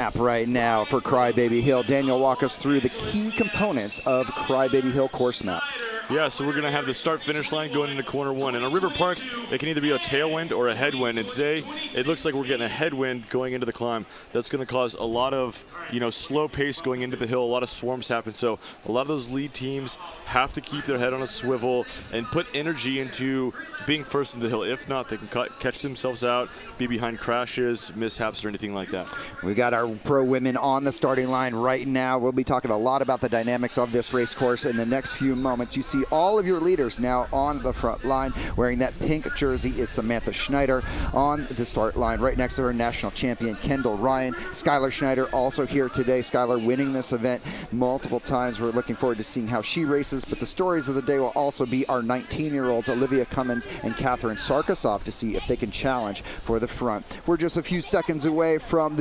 App right now for Crybaby Hill. Daniel, walk us through the key components of Crybaby Hill course map. Yeah, so we're going to have the start-finish line going into corner one. And on River Parks, it can either be a tailwind or a headwind. And today, it looks like we're getting a headwind going into the climb. That's going to cause a lot of, slow pace going into the hill. A lot of swarms happen. So a lot of those lead teams have to keep their head on a swivel and put energy into being first in the hill. If not, they can catch themselves out, be behind crashes, mishaps, or anything like that. We got our pro women on the starting line right now. We'll be talking a lot about the dynamics of this race course in the next few moments. You see all of your leaders now on the front line. Wearing that pink jersey is Samantha Schneider on the start line. Right next to her, national champion Kendall Ryan. Skylar Schneider also here today. Skylar winning this event multiple times. We're looking forward to seeing how she races, but the stories of the day will also be our 19-year-olds Olivia Cummins and Catherine Sarkisov to see if they can challenge for the front. We're just a few seconds away from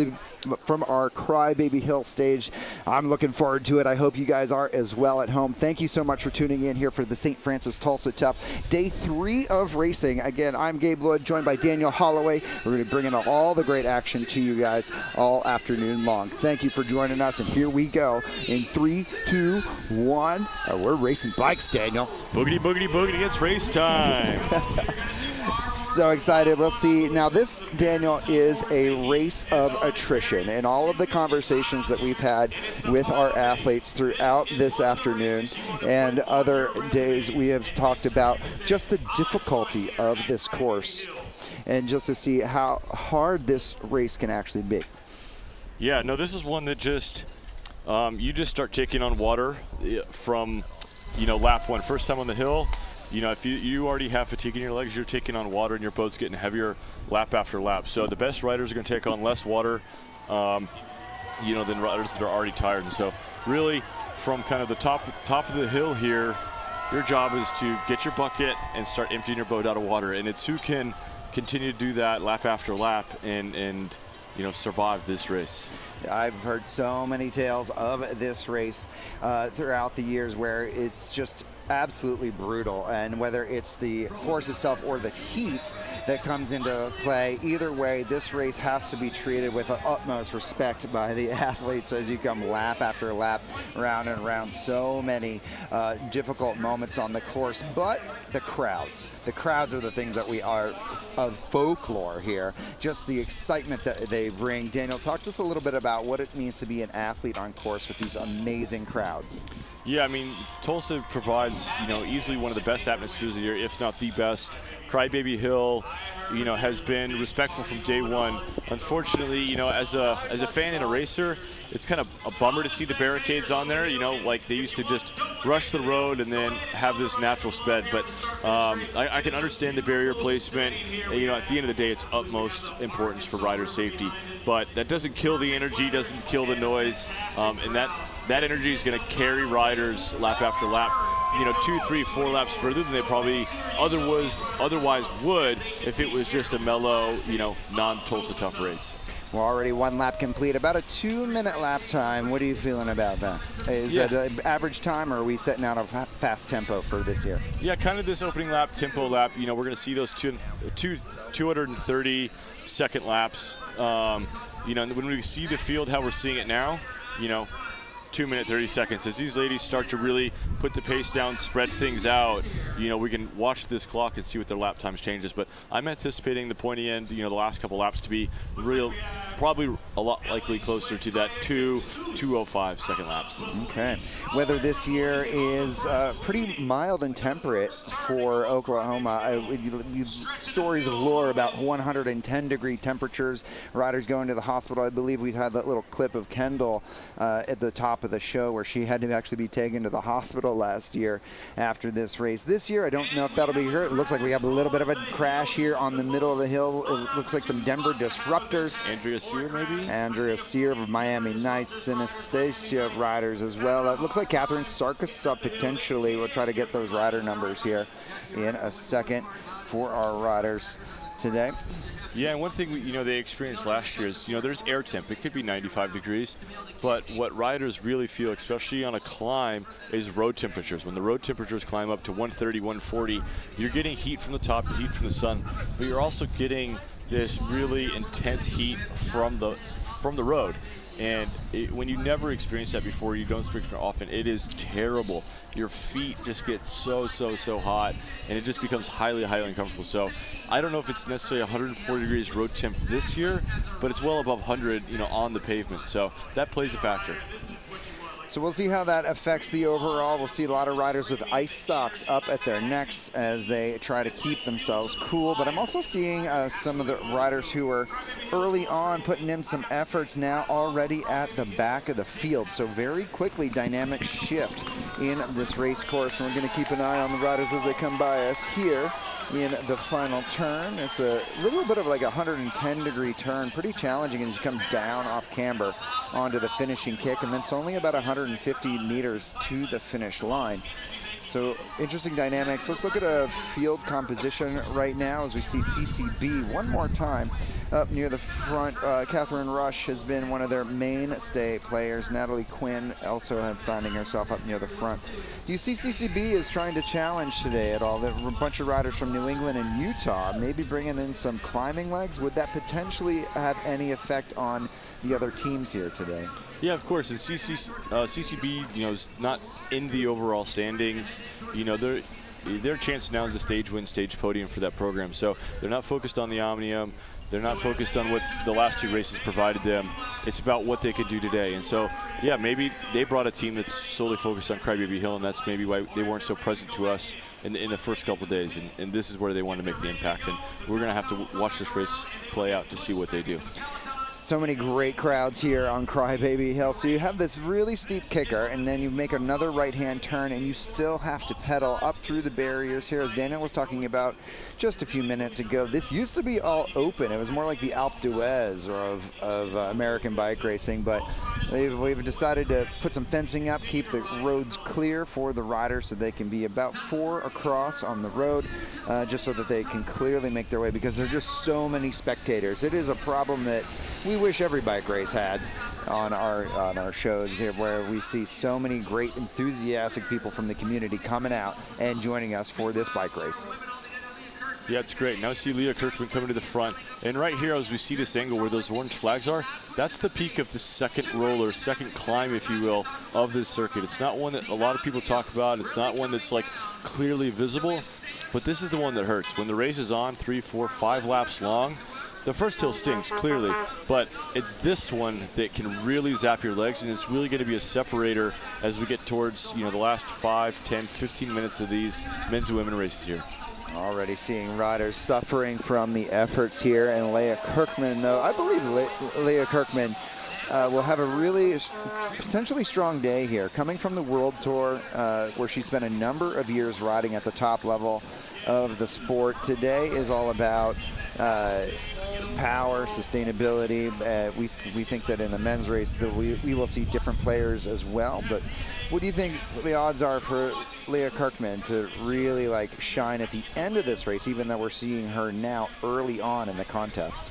our Crybaby Hill stage. I'm looking forward to it. I hope you guys are as well at home. Thank you so much for tuning in here for the St. Francis Tulsa Tough. Day 3 of racing. Again, I'm Gabe Lloyd, joined by Daniel Holloway. We're going to be bringing all the great action to you guys all afternoon long. Thank you for joining us, and here we go in 3, 2, 1. We're racing bikes, Daniel. Boogity, boogity, boogity, it's race time. So excited. We'll see. Now this, Daniel, is a race of attrition. And all of the conversations that we've had with our athletes throughout this afternoon and other days, we have talked about just the difficulty of this course and just to see how hard this race can actually be. Yeah, no, this is one that just, you just start taking on water from, lap one. First time on the hill. If you already have fatigue in your legs, you're taking on water and your boat's getting heavier lap after lap. So the best riders are going to take on less water, than riders that are already tired. And so really from kind of the top of the hill here, your job is to get your bucket and start emptying your boat out of water. And it's who can continue to do that lap after lap and survive this race. I've heard so many tales of this race throughout the years where it's just absolutely brutal, and whether it's the course itself or the heat that comes into play, either way, this race has to be treated with the utmost respect by the athletes as you come lap after lap, round and round. So many difficult moments on the course, but the crowds are the things that we are of folklore here. Just the excitement that they bring. Daniel, talk to us a little bit about what it means to be an athlete on course with these amazing crowds. Yeah, I mean, Tulsa provides, easily one of the best atmospheres of the year, if not the best. Crybaby Hill, has been respectful from day one. Unfortunately, as a fan and a racer, it's kind of a bummer to see the barricades on there. Like they used to just rush the road and then have this natural sped. But I can understand the barrier placement. At the end of the day, it's utmost importance for rider safety. But that doesn't kill the energy, doesn't kill the noise, and that energy is going to carry riders lap after lap, 2, 3, 4 laps further than they probably otherwise would if it was just a mellow, non-Tulsa Tough race. We're already 1 lap complete, about a 2-minute lap time. What are you feeling about that? Is that an average time, or are we setting out a fast tempo for this year? Yeah, kind of this opening lap, tempo lap. We're going to see those 230-second laps. When we see the field how we're seeing it now, 2 minute 30 seconds. As these ladies start to really put the pace down, spread things out, we can watch this clock and see what their lap times changes. But I'm anticipating the pointy end, the last couple laps to be probably a lot likely closer to that 2:05 second laps. Okay. Weather this year is pretty mild and temperate for Oklahoma. Stories of lore about 110-degree temperatures, riders going to the hospital. I believe we had that little clip of Kendall at the top of the show where she had to actually be taken to the hospital last year after this race. This year, I don't know if that'll be her. It looks like we have a little bit of a crash here on the middle of the hill. It looks like some Denver disruptors. Andrea Sear, maybe? Andrea Sear of Miami Knights, Synesthesia riders as well. It looks like Catherine Sarkisov potentially. We'll try to get those rider numbers here in a second for our riders today. Yeah, and one thing they experienced last year is there's air temp. It could be 95 degrees, but what riders really feel, especially on a climb, is road temperatures. When the road temperatures climb up to 130, 140, you're getting heat from the top, heat from the sun, but you're also getting this really intense heat from the road. And when you never experience that before, you don't experience it often, it is terrible. Your feet just get so hot, and it just becomes highly uncomfortable. So I don't know if it's necessarily 140 degrees road temp this year, but it's well above 100, on the pavement. So that plays a factor. So we'll see how that affects the overall. We'll see a lot of riders with ice socks up at their necks as they try to keep themselves cool. But I'm also seeing some of the riders who are early on putting in some efforts now already at the back of the field. So very quickly, dynamic shift in this race course. And we're going to keep an eye on the riders as they come by us here in the final turn. It's a little bit of like a 110-degree turn, pretty challenging as you come down off camber onto the finishing kick, and then it's only about 150 meters to the finish line. So interesting dynamics. Let's look at a field composition right now as we see CCB one more time up near the front. Catherine Rush has been one of their mainstay players. Natalie Quinn also finding herself up near the front. Do you see CCB is trying to challenge today at all? There were a bunch of riders from New England and Utah, maybe bringing in some climbing legs. Would that potentially have any effect on the other teams here today? Yeah, of course. And CCB, is not in the overall standings. Their chance now is the stage win, stage podium for that program. So they're not focused on the Omnium. They're not focused on what the last two races provided them. It's about what they could do today. And so, yeah, maybe they brought a team that's solely focused on Crybaby Hill, and that's maybe why they weren't so present to us in the first couple of days. And this is where they want to make the impact. And we're going to have to watch this race play out to see what they do. So many great crowds here on Crybaby Hill. So you have this really steep kicker, and then you make another right-hand turn, and you still have to pedal up through the barriers here. As Daniel was talking about just a few minutes ago, this used to be all open. It was more like the Alpe d'Huez of American bike racing, but we've decided to put some fencing up, keep the roads clear for the riders so they can be about 4 across on the road, just so that they can clearly make their way, because there are just so many spectators. It is a problem that we wish every bike race had on our shows here, where we see so many great enthusiastic people from the community coming out and joining us for this bike race. Yeah, it's great. Now see Leah Kirkman coming to the front. And right here, as we see this angle where those orange flags are, that's the peak of the second roller, second climb, if you will, of this circuit. It's not one that a lot of people talk about. It's not one that's like clearly visible, but this is the one that hurts. When the race is on 3, 4, 5 laps long, the first hill stings, clearly, but it's this one that can really zap your legs, and it's really going to be a separator as we get towards, the last 5, 10, 15 minutes of these men's and women races here. Already seeing riders suffering from the efforts here, and Leah Kirkman, though, I believe Leah Kirkman will have a really potentially strong day here, coming from the World Tour, where she spent a number of years riding at the top level of the sport. Today is all about power, sustainability. We think that in the men's race that we will see different players as well. But what do you think the odds are for Leah Kirkman to really shine at the end of this race, even though we're seeing her now early on in the contest?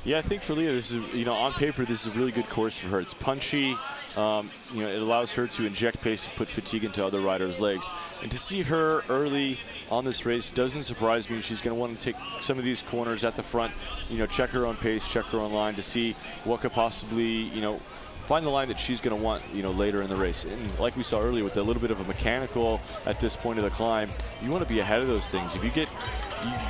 Yeah, I think for Leah, this is, on paper, this is a really good course for her. It's punchy. It allows her to inject pace and put fatigue into other riders' legs. And to see her early on this race doesn't surprise me. She's going to want to take some of these corners at the front, check her own pace, check her own line to see what could possibly, find the line that she's going to want, later in the race. And like we saw earlier with a little bit of a mechanical at this point of the climb, you want to be ahead of those things. If you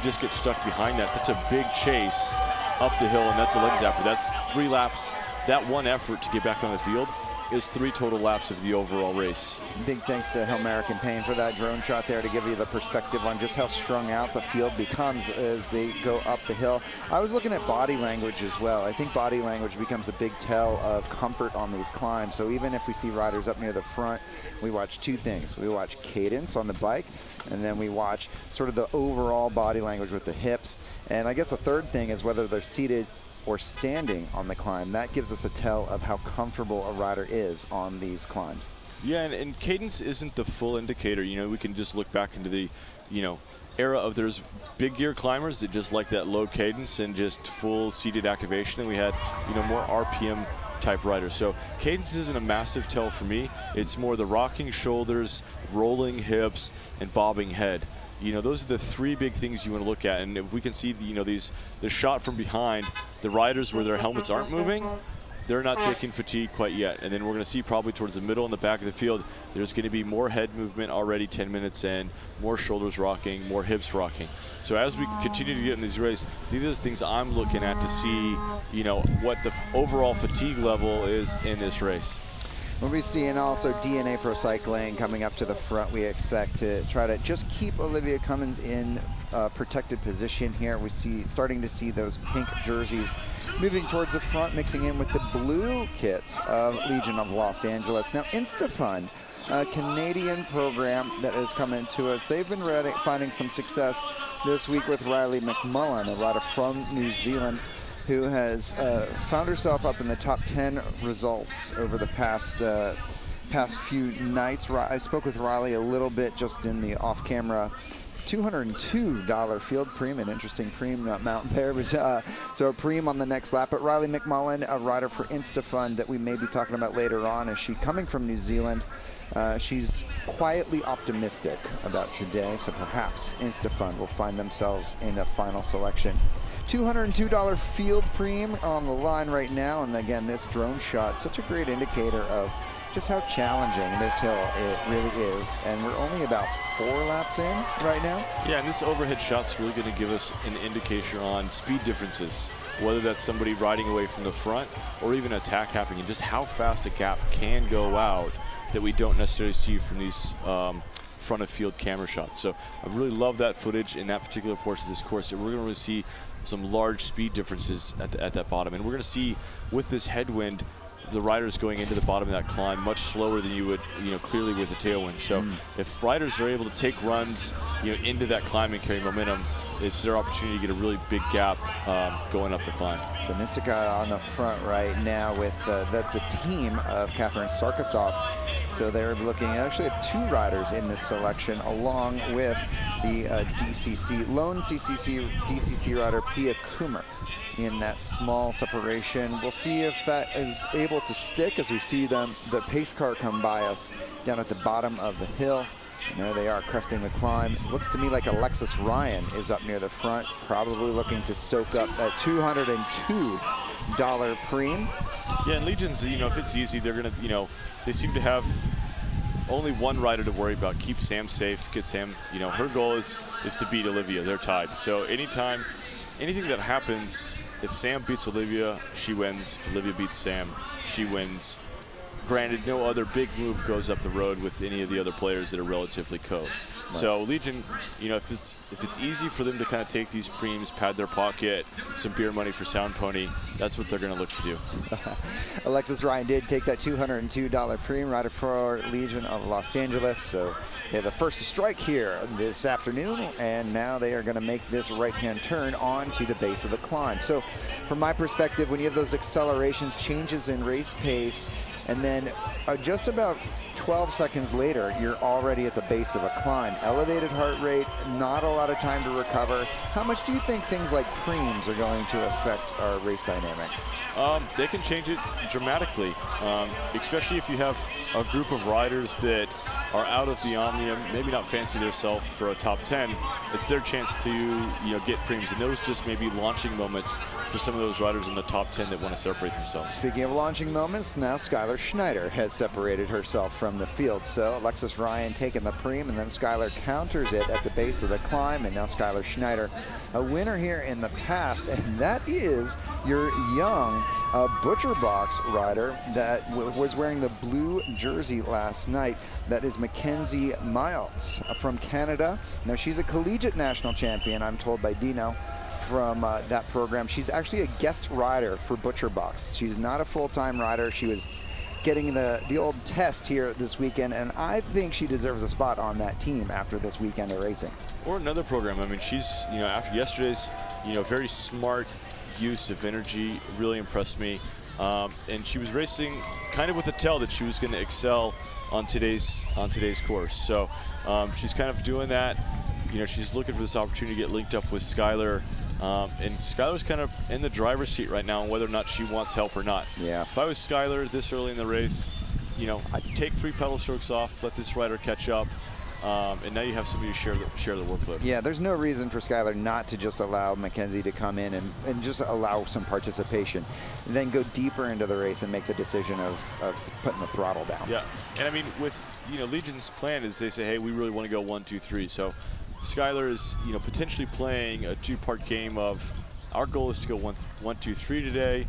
just get stuck behind that, that's a big chase up the hill, and that's a leg zapper. That's 3 laps. That one effort to get back on the field is 3 total laps of the overall race. Big thanks to Hill American Pain for that drone shot there to give you the perspective on just how strung out the field becomes as they go up the hill. I was looking at body language as well. I think body language becomes a big tell of comfort on these climbs. So even if we see riders up near the front, we watch 2 things. We watch cadence on the bike, and then we watch sort of the overall body language with the hips. And I guess the third thing is whether they're seated or standing on the climb. That gives us a tell of how comfortable a rider is on these climbs. Yeah, and cadence isn't the full indicator. We can just look back into the, era of there's big gear climbers that just like that low cadence and just full seated activation, and we had, more RPM type riders. So cadence isn't a massive tell for me. It's more the rocking shoulders, rolling hips, and bobbing head. Those are the 3 big things you want to look at. And if we can see, the shot from behind, the riders where their helmets aren't moving, they're not taking fatigue quite yet. And then we're going to see probably towards the middle and the back of the field, there's going to be more head movement already 10 minutes in, more shoulders rocking, more hips rocking. So as we continue to get in these races, these are the things I'm looking at to see, what the overall fatigue level is in this race. We'll be seeing also DNA Pro Cycling coming up to the front. We expect to try to just keep Olivia Cummins in protected position here. We starting to see those pink jerseys moving towards the front, mixing in with the blue kits of Legion of Los Angeles. Now, InstaFun, a Canadian program that is coming to us. They've been finding some success this week with Riley McMullen, a rider from New Zealand, who has found herself up in the top 10 results over the past few nights. I spoke with Riley a little bit just in the off-camera. $202 field preem, an interesting preem mount there. So a preem on the next lap. But Riley McMullen, a rider for InstaFun that we may be talking about later on, is she coming from New Zealand. She's quietly optimistic about today, so perhaps InstaFun will find themselves in a final selection. $202 field preem on the line right now, and again, this drone shot, such a great indicator of just how challenging this hill it really is, and we're only about 4 laps in right now. Yeah, and this overhead shot's really going to give us an indication on speed differences, whether that's somebody riding away from the front or even an attack happening, and just how fast a gap can go out that we don't necessarily see from these front of field camera shots. So I really love that footage in that particular portion of this course, that we're going to really see some large speed differences at that bottom. And we're going to see with this headwind, the riders going into the bottom of that climb much slower than you would, clearly with the tailwind. So if riders are able to take runs, into that climb and carry momentum, it's their opportunity to get a really big gap going up the climb. So Nisika on the front right now with, that's the team of Catherine Sarkisov. So they're looking, actually have 2 riders in this selection, along with the lone DCC rider Pia Kummer in that small separation. We'll see if that is able to stick as we see the pace car come by us down at the bottom of the hill. And there they are, cresting the climb. It looks to me like Alexis Ryan is up near the front, probably looking to soak up that $202 preem. Yeah, and Legion's, if it's easy, they're going to, they seem to have only one rider to worry about. Keep Sam safe, get Sam, her goal is to beat Olivia. They're tied. So anything that happens, if Sam beats Olivia, she wins. If Olivia beats Sam, she wins. Granted, no other big move goes up the road with any of the other players that are relatively close. Right. So Legion, if it's easy for them to kind of take these preems, pad their pocket, some beer money for Sound Pony, that's what they're going to look to do. Alexis Ryan did take that $202 preem, rider for Legion of Los Angeles. So they're the first to strike here this afternoon, and now they are going to make this right-hand turn onto the base of the climb. So from my perspective, when you have those accelerations, changes in race pace, and then just about 12 seconds later, you're already at the base of a climb. Elevated heart rate, not a lot of time to recover. How much do you think things like preems are going to affect our race dynamic? They can change it dramatically, especially if you have a group of riders that are out of the Omnium, maybe not fancy themselves for a top 10. It's their chance to get preems, and those just may be launching moments for some of those riders in the top 10 that want to separate themselves. Speaking of launching moments, now Skylar Schneider has separated herself from the field. So Alexis Ryan taking the preem, and then Skylar counters it at the base of the climb, and now Skylar Schneider, a winner here in the past, and that is your young Butcher Box rider that was wearing the blue jersey last night. That is Mackenzie Miles from Canada. Now she's a collegiate national champion, I'm told by Dino from that program. She's actually a guest rider for Butcher Box. She's not a full-time rider. She was getting the old test here this weekend, and I think she deserves a spot on that team after this weekend of racing. Or another program. I mean, she's, after yesterday's, very smart use of energy, really impressed me. And she was racing kind of with a tell that she was going to excel on today's course. So she's kind of doing that. She's looking for this opportunity to get linked up with Skylar. And Skylar's kind of in the driver's seat right now on whether or not she wants help or not. Yeah. If I was Skylar this early in the race, I'd take 3 pedal strokes off, let this rider catch up, and now you have somebody to share the workload. Yeah, there's no reason for Skylar not to just allow Mackenzie to come in and just allow some participation, and then go deeper into the race and make the decision of putting the throttle down. Yeah, and I mean, with Legion's plan is they say, hey, we really want to go 1, 2, 3. So Skylar is potentially playing a 2-part game of our goal is to go 1, 2, 3 today,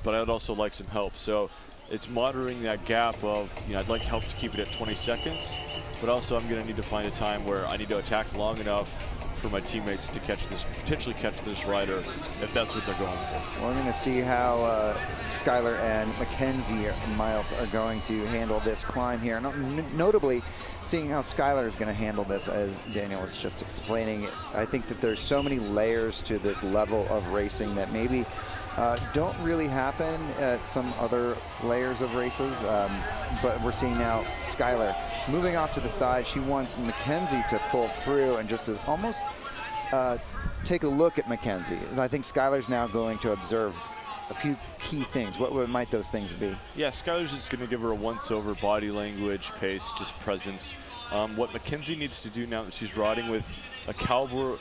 but I would also like some help. So it's monitoring that gap of, I'd like help to keep it at 20 seconds, but also I'm going to need to find a time where I need to attack long enough for my teammates to potentially catch this rider, if that's what they're going for. Well, we're going to see how Skylar and Mackenzie Miles are going to handle this climb here. Notably, seeing how Skylar is going to handle this, as Daniel was just explaining, I think that there's so many layers to this level of racing that maybe don't really happen at some other layers of races, but we're seeing now Skylar moving off to the side. She wants Mackenzie to pull through and just almost take a look at Mackenzie. I think Skylar's now going to observe a few key things. What might those things be? Yeah, Skylar's just going to give her a once-over body language, pace, just presence. What Mackenzie needs to do now that she's riding with the caliber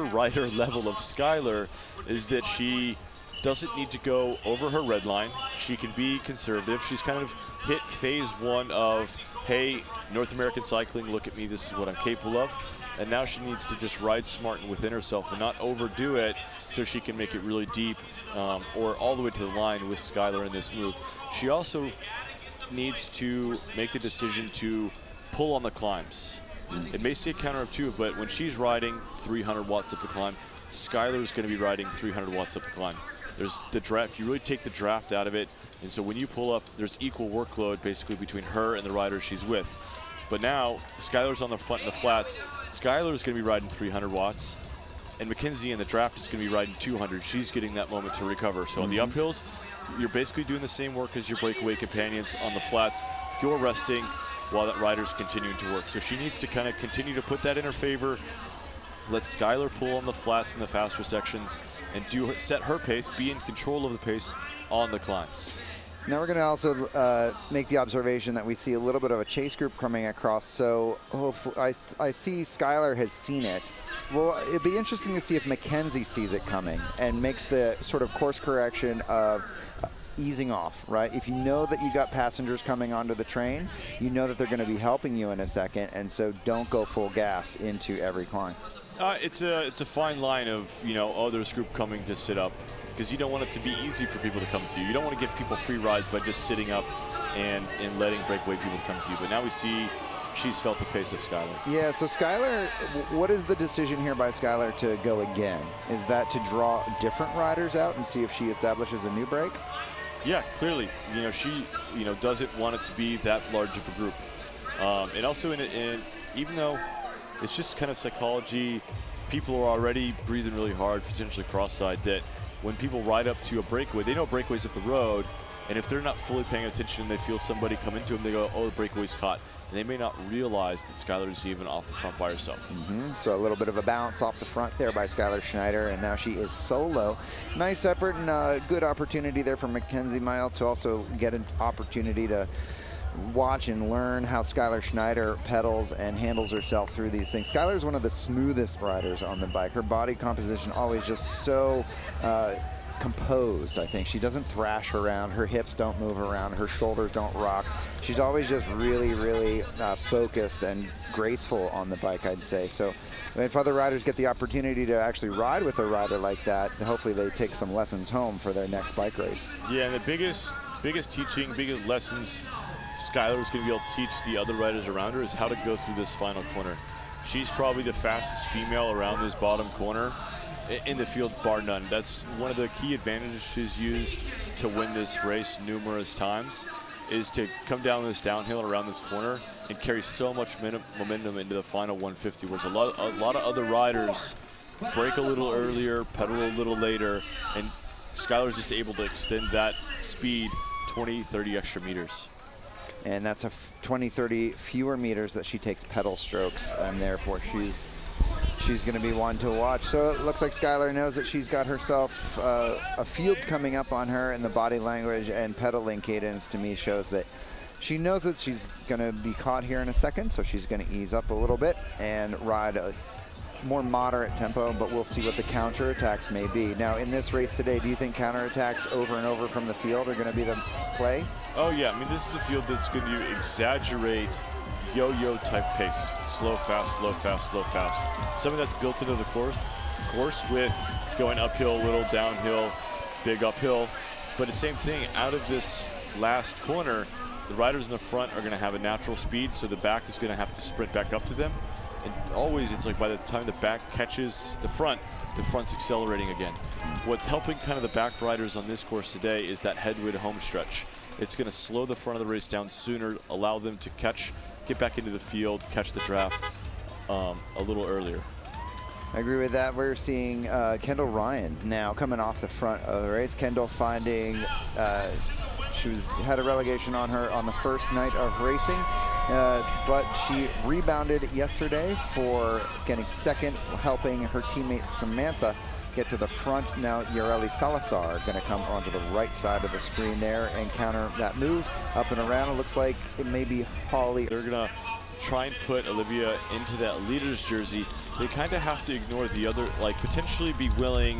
rider level of Skylar is that she doesn't need to go over her red line. She can be conservative. She's kind of hit phase 1 of, hey, North American cycling, look at me, this is what I'm capable of. And now she needs to just ride smart and within herself and not overdo it so she can make it really deep or all the way to the line with Skylar in this move. She also needs to make the decision to pull on the climbs. It may say counterintuitive, but when she's riding 300 watts up the climb, Skylar's going to be riding 300 watts up the climb. There's the draft. You really take the draft out of it, and so when you pull up, there's equal workload basically between her and the rider she's with. But now Skylar's on the front in the flats. Skylar's going to be riding 300 watts, and Mackenzie in the draft is going to be riding 200. She's getting that moment to recover. So on the uphills, you're basically doing the same work as your breakaway companions. On the flats, you're resting while that rider's continuing to work. So she needs to kind of continue to put that in her favor. Let Skylar pull on the flats in the faster sections and set her pace, be in control of the pace on the climbs. Now we're going to also make the observation that we see a little bit of a chase group coming across. So hopefully, I see Skylar has seen it. Well, it'd be interesting to see if Mackenzie sees it coming and makes the sort of course correction of easing off, right? If you know that you got passengers coming onto the train, you know that they're going to be helping you in a second, and so don't go full gas into every climb. It's a fine line of, oh, there's a group coming to sit up, because you don't want it to be easy for people to come to you. You don't want to give people free rides by just sitting up and letting breakaway people come to you. But now we see she's felt the pace of Skylar. Yeah, so Skylar, what is the decision here by Skylar to go again? Is that to draw different riders out and see if she establishes a new break? Yeah, clearly. She doesn't want it to be that large of a group. And also, even though it's just kind of psychology, people are already breathing really hard, potentially cross-side, that when people ride up to a breakaway, they know breakaway's up the road, and if they're not fully paying attention and they feel somebody come into them, they go, oh, the breakaway's caught. And they may not realize that Skylar is even off the front by herself. So a little bit of a bounce off the front there by Skylar Schneider, and now she is solo. Nice effort and a good opportunity there for Mackenzie Mile to also get an opportunity to watch and learn how Skylar Schneider pedals and handles herself through these things. Skylar is one of the smoothest riders on the bike. Her body composition always just so composed, I think. She doesn't thrash around. Her hips don't move around. Her shoulders don't rock. She's always just really, really focused and graceful on the bike, I'd say. So if other riders get the opportunity to actually ride with a rider like that, hopefully they take some lessons home for their next bike race. Yeah, and the biggest lessons Skylar is going to be able to teach the other riders around her is how to go through this final corner. She's probably the fastest female around this bottom corner in the field, bar none. That's one of the key advantages she's used to win this race numerous times, is to come down this downhill around this corner and carry so much momentum into the final 150, whereas a lot of other riders break a little earlier, pedal a little later, and Skylar's just able to extend that speed 20, 30 extra meters. And that's 20, 30 fewer meters that she takes pedal strokes, and therefore she's going to be one to watch. So it looks like Skylar knows that she's got herself a field coming up on her, and the body language and pedaling cadence to me shows that She knows that she's going to be caught here in a second, so she's going to ease up a little bit and ride a more moderate tempo, but we'll see what the counterattacks may be. Now, in this race today, do you think counterattacks over and over from the field are going to be the play? Oh, yeah. I mean, this is a field that's going to exaggerate yo-yo type pace. Slow, fast, slow, fast, slow, fast. Something that's built into the course with going uphill, little downhill, big uphill. But the same thing, out of this last corner, the riders in the front are going to have a natural speed, so the back is going to have to sprint back up to them. And always, it's like by the time the back catches the front's accelerating again. What's helping kind of the back riders on this course today is that headwind home stretch. It's going to slow the front of the race down sooner, allow them to get back into the field, catch the draft a little earlier. I agree with that. We're seeing Kendall Ryan now coming off the front of the race. Kendall finding she had a relegation on her on the first night of racing, but she rebounded yesterday for getting second, helping her teammate Samantha get to the front. Now Yareli Salazar going to come onto the right side of the screen there and counter that move up and around. It looks like it may be Holly. They're going to try and put Olivia into that leader's jersey. They kind of have to ignore the other, like potentially be willing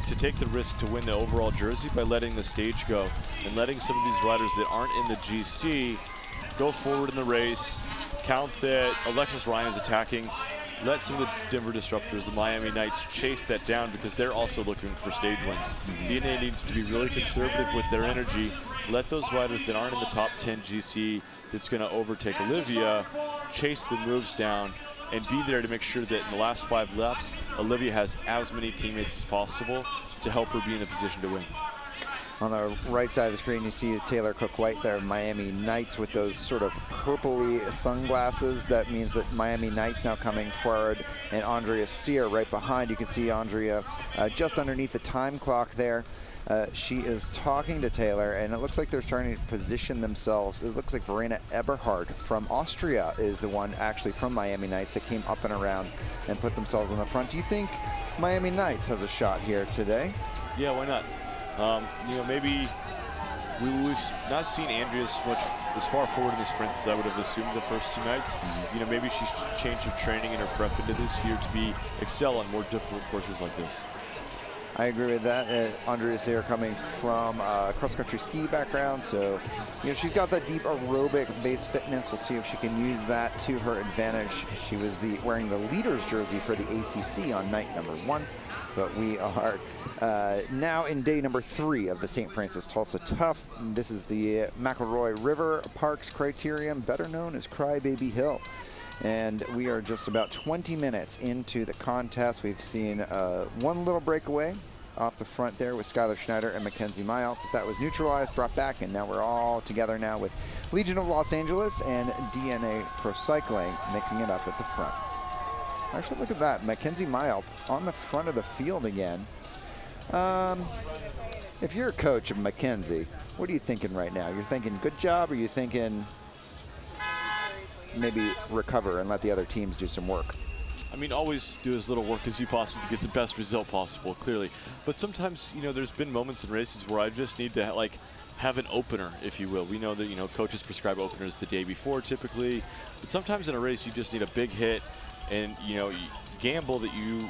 to take the risk to win the overall jersey by letting the stage go and letting some of these riders that aren't in the GC go forward in the race, count that Alexis Ryan is attacking, let some of the Denver Disruptors, the Miami Knights, chase that down because they're also looking for stage wins. DNA needs to be really conservative with their energy. Let those riders that aren't in the top 10 GC that's going to overtake Olivia chase the moves down and be there to make sure that in the last 5 laps, Olivia has as many teammates as possible to help her be in a position to win. On the right side of the screen, you see Taylor Cook-White there, Miami Knights, with those sort of purpley sunglasses. That means that Miami Knights now coming forward, and Andrea Sear right behind. You can see Andrea just underneath the time clock there. She is talking to Taylor, and it looks like they're starting to position themselves. It looks like Verena Eberhard from Austria is the one actually from Miami Knights that came up and around and put themselves in the front. Do you think Miami Knights has a shot here today? Yeah, why not? You know, maybe we've not seen Andrea as far forward in the sprints as I would have assumed the first 2 nights. You know, maybe she's changed her training and her prep into this year to excel on more difficult courses like this. I agree with that. Andrea Sear coming from a cross-country ski background, so you know she's got that deep aerobic-based fitness. We'll see if she can use that to her advantage. She was wearing the leader's jersey for the ACC on night number 1, but we are now in day number 3 of the St. Francis Tulsa Tough. This is the McElroy River Parks Criterium, better known as Crybaby Hill. And we are just about 20 minutes into the contest. We've seen one little breakaway off the front there with Skylar Schneider and Mackenzie Mile. That was neutralized, brought back, and now we're all together now with Legion of Los Angeles and DNA Pro Cycling mixing it up at the front. Actually, look at that. Mackenzie Mile on the front of the field again. If you're a coach of Mackenzie, what are you thinking right now? You're thinking good job, or are you thinking maybe recover and let the other teams do some work? I mean, always do as little work as you possibly to get the best result possible, clearly. But sometimes, you know, there's been moments in races where I just need to, like, have an opener, if you will. We know that, you know, coaches prescribe openers the day before typically. But sometimes in a race, you just need a big hit and, you know, you gamble that you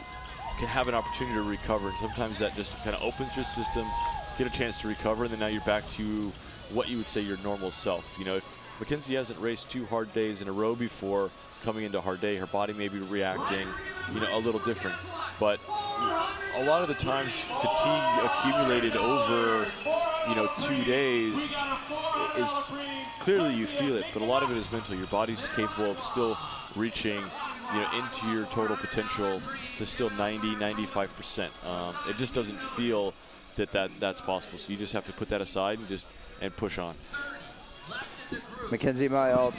can have an opportunity to recover. And sometimes that just kind of opens your system, get a chance to recover, and then now you're back to what you would say your normal self. You know, if Mackenzie hasn't raced 2 hard days in a row before coming into a hard day, her body may be reacting, you know, a little different. But a lot of the times, fatigue accumulated over, you know, 2 days is clearly you feel it, but a lot of it is mental. Your body's capable of still reaching, you know, into your total potential to still 90, 95%. It just doesn't feel that's possible. So you just have to put that aside and push on. Mackenzie Mile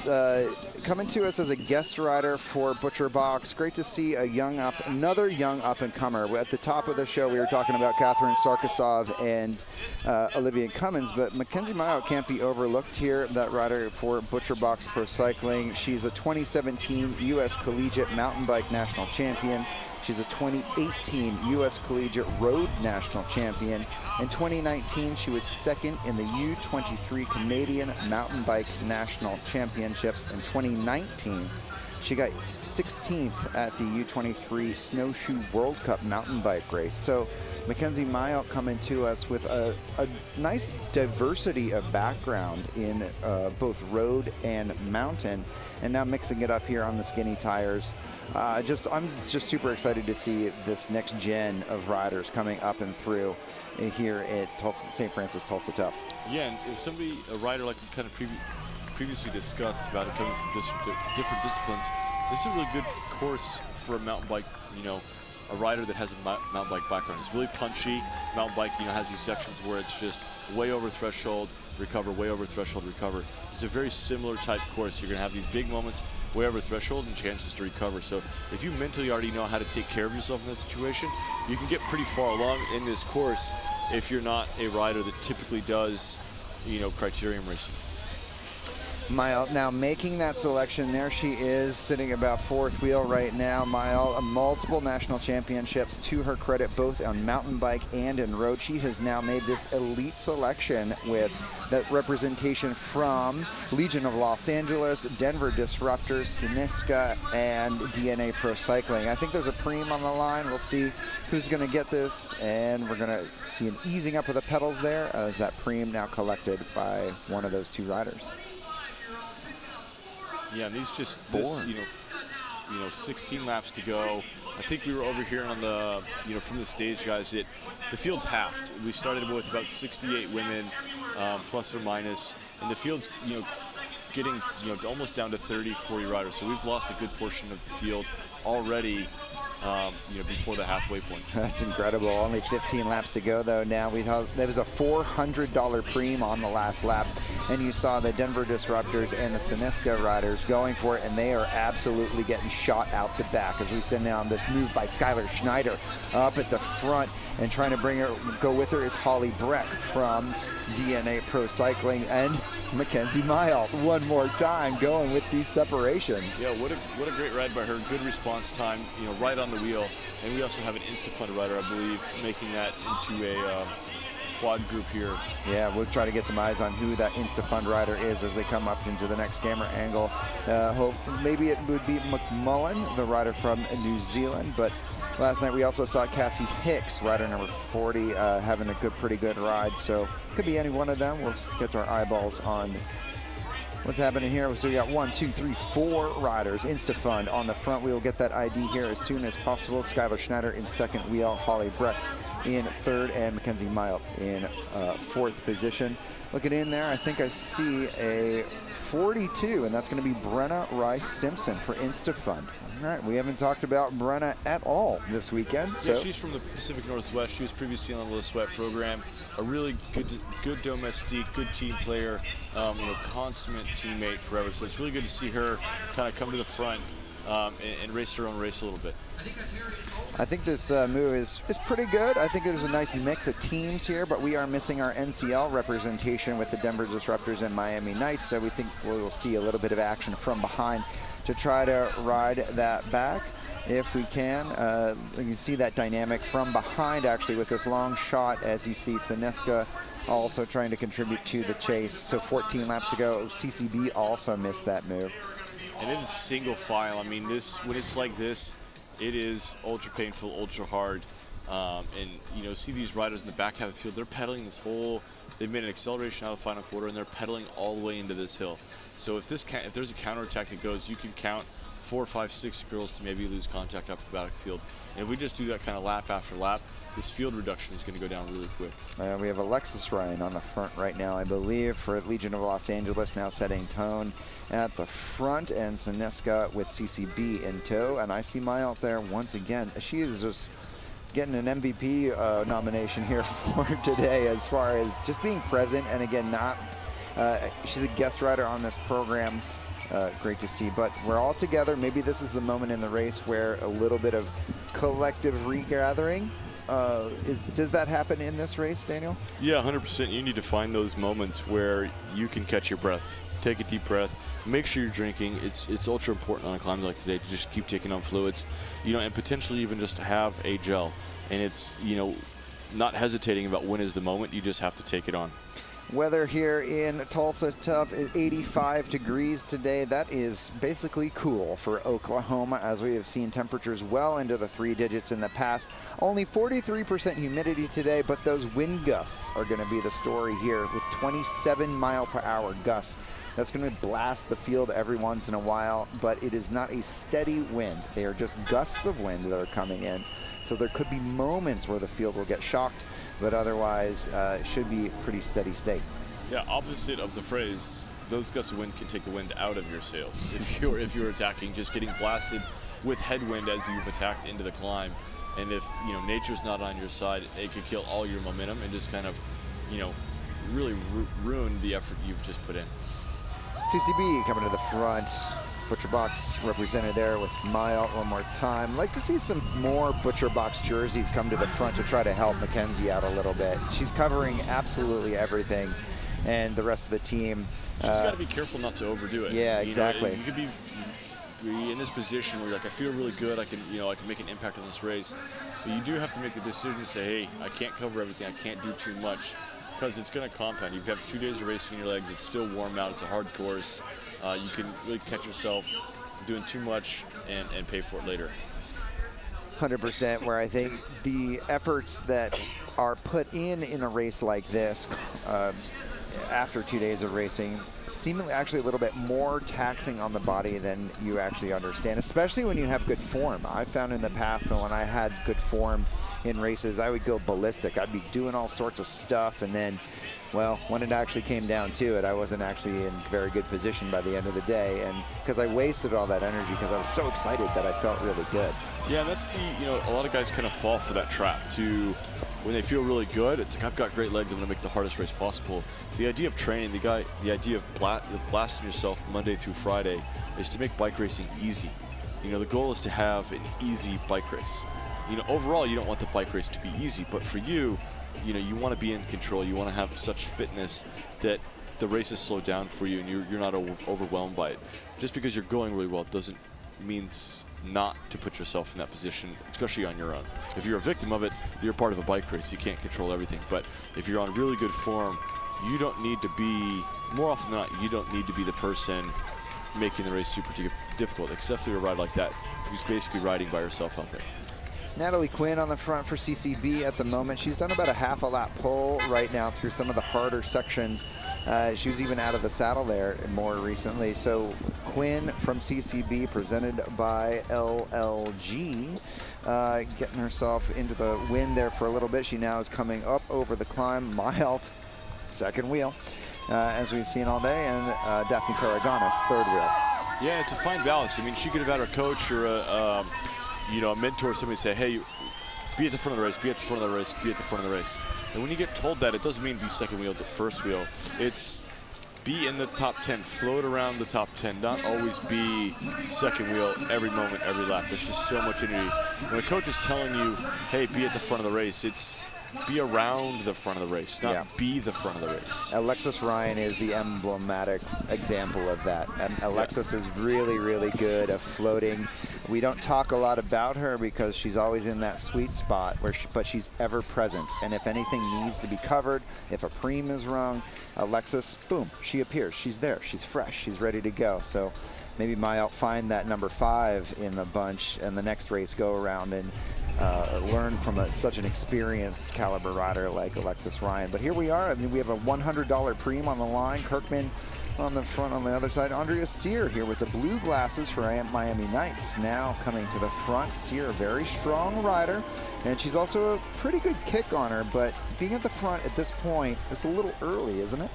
coming to us as a guest rider for Butcher Box. Great to see another young up-and-comer. At the top of the show, we were talking about Catherine Sarkisov and Olivia Cummins, but Mackenzie Mile can't be overlooked here, that rider for Butcher Box Pro Cycling. She's a 2017 U.S. Collegiate Mountain Bike National Champion. She's a 2018 U.S. Collegiate Road National Champion. In 2019, she was second in the U23 Canadian Mountain Bike National Championships. In 2019, she got 16th at the U23 Snowshoe World Cup mountain bike race. So Mackenzie Mayotte coming to us with a nice diversity of background in both road and mountain, and now mixing it up here on the skinny tires. I'm just super excited to see this next gen of riders coming up and through here at St. Francis Tulsa Tough. Yeah, and a rider like we kind of previously discussed about it coming from different disciplines, this is a really good course for a mountain bike, a rider that has a mountain bike background. It's really punchy. Mountain bike, has these sections where it's just way over threshold, recover, way over threshold, recover. It's a very similar type course. You're going to have these big moments, way over threshold, and chances to recover. So if you mentally already know how to take care of yourself in that situation, you can get pretty far along in this course if you're not a rider that typically does, criterium racing. Mayotte now making that selection. There she is, sitting about fourth wheel right now. Mayotte, multiple national championships to her credit, both on mountain bike and in road. She has now made this elite selection with that representation from Legion of Los Angeles, Denver Disruptors, Synisca, and DNA Pro Cycling. I think there's a preem on the line. We'll see who's going to get this, and we're going to see an easing up of the pedals there as that preem now collected by one of those two riders. Yeah, and these 16 laps to go. I think we were overhearing on the, from the stage, guys, the field's halved. We started with about 68 women, plus or minus, and the field's, getting, almost down to 30, 40 riders. So we've lost a good portion of the field already, before the halfway point. That's incredible. Only 15 laps to go, though. Now there was a $400 preem on the last lap, and you saw the Denver Disruptors and the Synisca riders going for it, and they are absolutely getting shot out the back as we send down this move by Skylar Schneider up at the front, and trying to go with her is Holly Breck from DNA Pro Cycling, and Mackenzie Mayotte one more time going with these separations. Yeah, what a great ride by her. Good response time, right on the wheel. And we also have an Instafund rider, I believe, making that into a quad group here. Yeah, we'll try to get some eyes on who that Instafund rider is as they come up into the next camera angle. Maybe it would be McMullen, the rider from New Zealand, but last night we also saw Cassie Hicks, rider number 40, having a pretty good ride. So could be any one of them. We'll get our eyeballs on what's happening here. So we got 1, 2, 3, 4 riders. Instafund on the front wheel. Get that ID here as soon as possible. Skylar Schneider in second wheel. Holly Breck in third, and Mackenzie Mayotte in fourth position. Looking in there, I think I see a 42, and that's going to be Brenna Rice-Simpson for Instafund. All right, we haven't talked about Brenna at all this weekend. Yeah, she's from the Pacific Northwest. She was previously on the Liz Sweat program. A really good domestique, good team player, consummate teammate forever. So it's really good to see her kind of come to the front and race her own race a little bit. I think this move is pretty good. I think there's a nice mix of teams here, but we are missing our NCL representation with the Denver Disruptors and Miami Knights, so we think we'll see a little bit of action from behind to try to ride that back if we can. You can see that dynamic from behind, actually, with this long shot, as you see Synisca also trying to contribute to the chase. So 14 laps ago, CCB also missed that move. And it's single file. I mean, when it's like this, it is ultra painful, ultra hard. And see these riders in the back half of the field, they're pedaling they've made an acceleration out of the final quarter, and they're pedaling all the way into this hill. So if there's a counterattack that goes, you can count 4, 5, 6 girls to maybe lose contact up the backfield. And if we just do that kind of lap after lap, this field reduction is going to go down really quick. We have Alexis Ryan on the front right now, I believe, for Legion of Los Angeles, now setting tone at the front, and Synisca with CCB in tow. And I see Mayotte there once again. She is just getting an MVP nomination here for today, as far as just being present, and again, she's a guest rider on this program. Great to see, but we're all together. Maybe this is the moment in the race where a little bit of collective regathering. Does that happen in this race, Daniel? Yeah, 100%. You need to find those moments where you can catch your breath. take a deep breath, make sure you're drinking. It's ultra important on a climb like today to just keep taking on fluids, and potentially even just have a gel. And it's, not hesitating about when is the moment. You just have to take it on. Weather here in Tulsa Tough is 85 degrees today. That is basically cool for Oklahoma, as we have seen temperatures well into the 3 digits in the past. Only 43% humidity today, but those wind gusts are going to be the story here with 27-mile-per-hour gusts. That's going to blast the field every once in a while, but it is not a steady wind. They are just gusts of wind that are coming in. So there could be moments where the field will get shocked, but otherwise it should be pretty steady state. Yeah, opposite of the phrase, those gusts of wind can take the wind out of your sails. If you're attacking, just getting blasted with headwind as you've attacked into the climb. And if nature's not on your side, it could kill all your momentum and just kind of really ruin the effort you've just put in. CCB coming to the front. Butcher Box represented there with Mile one more time. Like to see some more Butcher Box jerseys come to the front to try to help Mackenzie out a little bit. She's covering absolutely everything, and the rest of the team. She's got to be careful not to overdo it. Yeah, exactly. You could be in this position where you're like, I feel really good. I can make an impact on this race. But you do have to make the decision to say, hey, I can't cover everything. I can't do too much, because it's going to compound. You have 2 days of racing in your legs. It's still warm out. It's a hard course. You can really catch yourself doing too much and pay for it later. 100%, where I think the efforts that are put in a race like this after 2 days of racing seemingly actually a little bit more taxing on the body than you actually understand, especially when you have good form. I found in the past that when I had good form in races, I would go ballistic. I'd be doing all sorts of stuff, and then, well, when it actually came down to it, I wasn't actually in very good position by the end of the day, and because I wasted all that energy because I was so excited that I felt really good. Yeah, that's a lot of guys kind of fall for that trap to, when they feel really good, it's like, I've got great legs, I'm going to make the hardest race possible. The idea of training, the idea of blasting yourself Monday through Friday is to make bike racing easy. The goal is to have an easy bike race. Overall, you don't want the bike race to be easy, but for you, you want to be in control. You want to have such fitness that the race is slowed down for you and you're not overwhelmed by it. Just because you're going really well doesn't mean not to put yourself in that position, especially on your own. If you're a victim of it, you're part of a bike race. You can't control everything. But if you're on really good form, you don't need to be, more often than not, you don't need to be the person making the race super difficult, except for a ride like that, who's basically riding by herself out there. Natalie Quinn on the front for CCB at the moment. She's done about a half a lap pull right now through some of the harder sections. She was even out of the saddle there more recently. So Quinn from CCB, presented by LLG, getting herself into the wind there for a little bit. She now is coming up over the climb, mild second wheel, as we've seen all day, and Daphne Karaganis, third wheel. Yeah, it's a fine balance. I mean, she could have had her coach or a mentor, somebody say, hey, be at the front of the race, be at the front of the race, be at the front of the race. And when you get told that, it doesn't mean be second wheel to first wheel. It's be in the top 10, float around the top 10, not always be second wheel every moment, every lap. There's just so much energy. When a coach is telling you, hey, be at the front of the race, it's be around the front of the race, not be the front of the race. Alexis Ryan is the emblematic example of that. And Alexis is really, really good at floating. We don't talk a lot about her because she's always in that sweet spot, but she's ever present. And if anything needs to be covered, if a preem is wrong, Alexis, boom, she appears. She's there. She's fresh. She's ready to go. So maybe Maya will find that number 5 in the bunch and the next race go around and learn from such an experienced caliber rider like Alexis Ryan. But here we are. I mean, we have a $100 preem on the line. Kirkman on the front on the other side. Andrea Sear here with the blue glasses for Miami Knights. Now coming to the front. Sear, a very strong rider. And she's also a pretty good kick on her. But being at the front at this point is a little early, isn't it?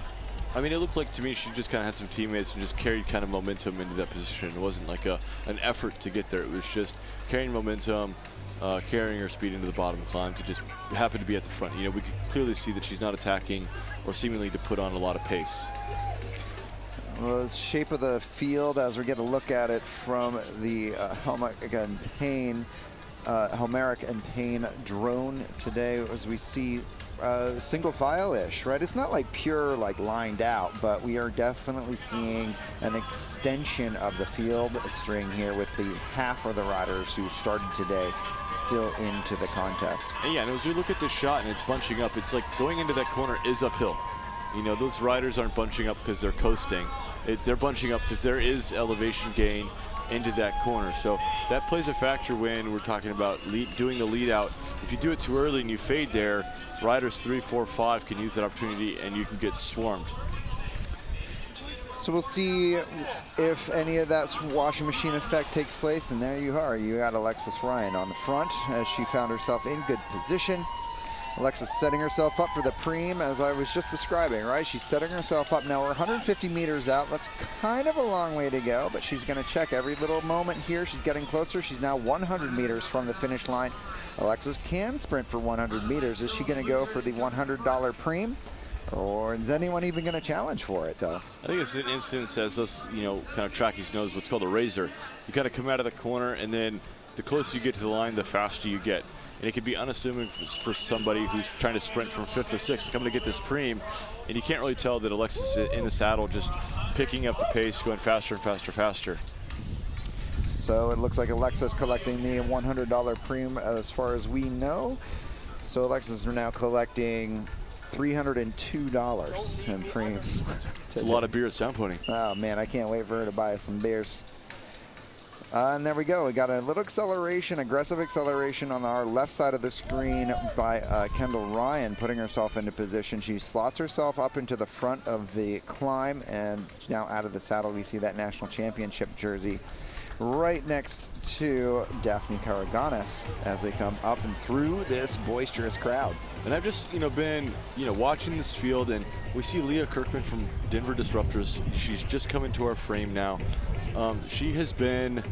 I mean, it looked like to me she just kind of had some teammates and just carried kind of momentum into that position. It wasn't like an effort to get there. It was just carrying momentum, carrying her speed into the bottom climb to just happen to be at the front. We can clearly see that she's not attacking or seemingly to put on a lot of pace. Well, the shape of the field as we get a look at it from the Helmerick and Payne drone today, as we see single file-ish, right? It's not like pure, like lined out, but we are definitely seeing an extension of the field string here with the half of the riders who started today still into the contest. And yeah, and as we look at this shot and it's bunching up, it's like going into that corner is uphill. You know, those riders aren't bunching up because they're coasting. They're bunching up because there is elevation gain into that corner. So that plays a factor when we're talking about doing the lead out. If you do it too early and you fade there, riders 3, 4, 5 can use that opportunity and you can get swarmed. So we'll see if any of that washing machine effect takes place. And there you are. You got Alexis Ryan on the front as she found herself in good position. Alexis setting herself up for the preem, as I was just describing, right? She's setting herself up. Now we're 150 meters out. That's kind of a long way to go, but she's going to check every little moment here. She's getting closer. She's now 100 meters from the finish line. Alexis can sprint for 100 meters. Is she going to go for the $100 preem? Or is anyone even going to challenge for it, though? I think it's an instance, as us, you know, kind of trackies knows, what's called a razor. You kind of come out of the corner, and then the closer you get to the line, the faster you get. And it can be unassuming for somebody who's trying to sprint from 5th to 6th, coming to get this preem, and you can't really tell that Alexis is in the saddle, just picking up the pace, going faster and faster, faster. So it looks like Alexis collecting the $100 preem as far as we know. So Alexis is now collecting $302 in preems. It's a lot of beer at Sound Pony. Oh man, I can't wait for her to buy some beers. And there we go. We got a little acceleration, aggressive acceleration on our left side of the screen by Kendall Ryan, putting herself into position. She slots herself up into the front of the climb, and now out of the saddle, we see that national championship jersey right next to Daphne Karaganis as they come up and through this boisterous crowd. And I've just, been, watching this field, and we see Leah Kirkman from Denver Disruptors. She's just come into our frame now. She has been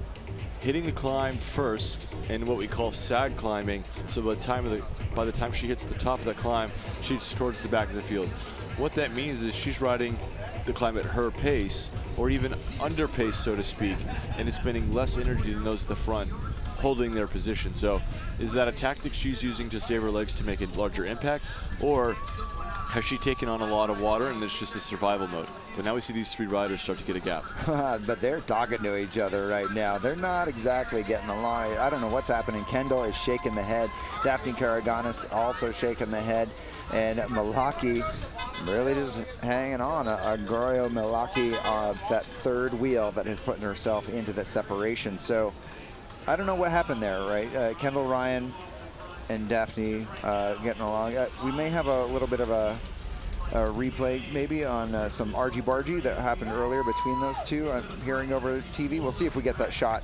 hitting the climb first in what we call sag climbing. So by the time she hits the top of the climb, she's towards the back of the field. What that means is she's riding the climb at her pace, or even under pace, so to speak, and it's spending less energy than those at the front holding their position. So is that a tactic she's using to save her legs to make a larger impact, or has she taken on a lot of water and it's just a survival mode? But now we see these three riders start to get a gap. But they're talking to each other right now. They're not exactly getting along. I don't know what's happening. Kendall is shaking the head. Daphne Karaganis also shaking the head. And Malaki really just hanging on. Agorio Malaki, that third wheel that has put herself into the separation. So I don't know what happened there, right? Kendall Ryan and Daphne getting along. We may have a little bit of a replay maybe on some argy-bargy that happened earlier between those two. I'm hearing over TV. We'll see if we get that shot.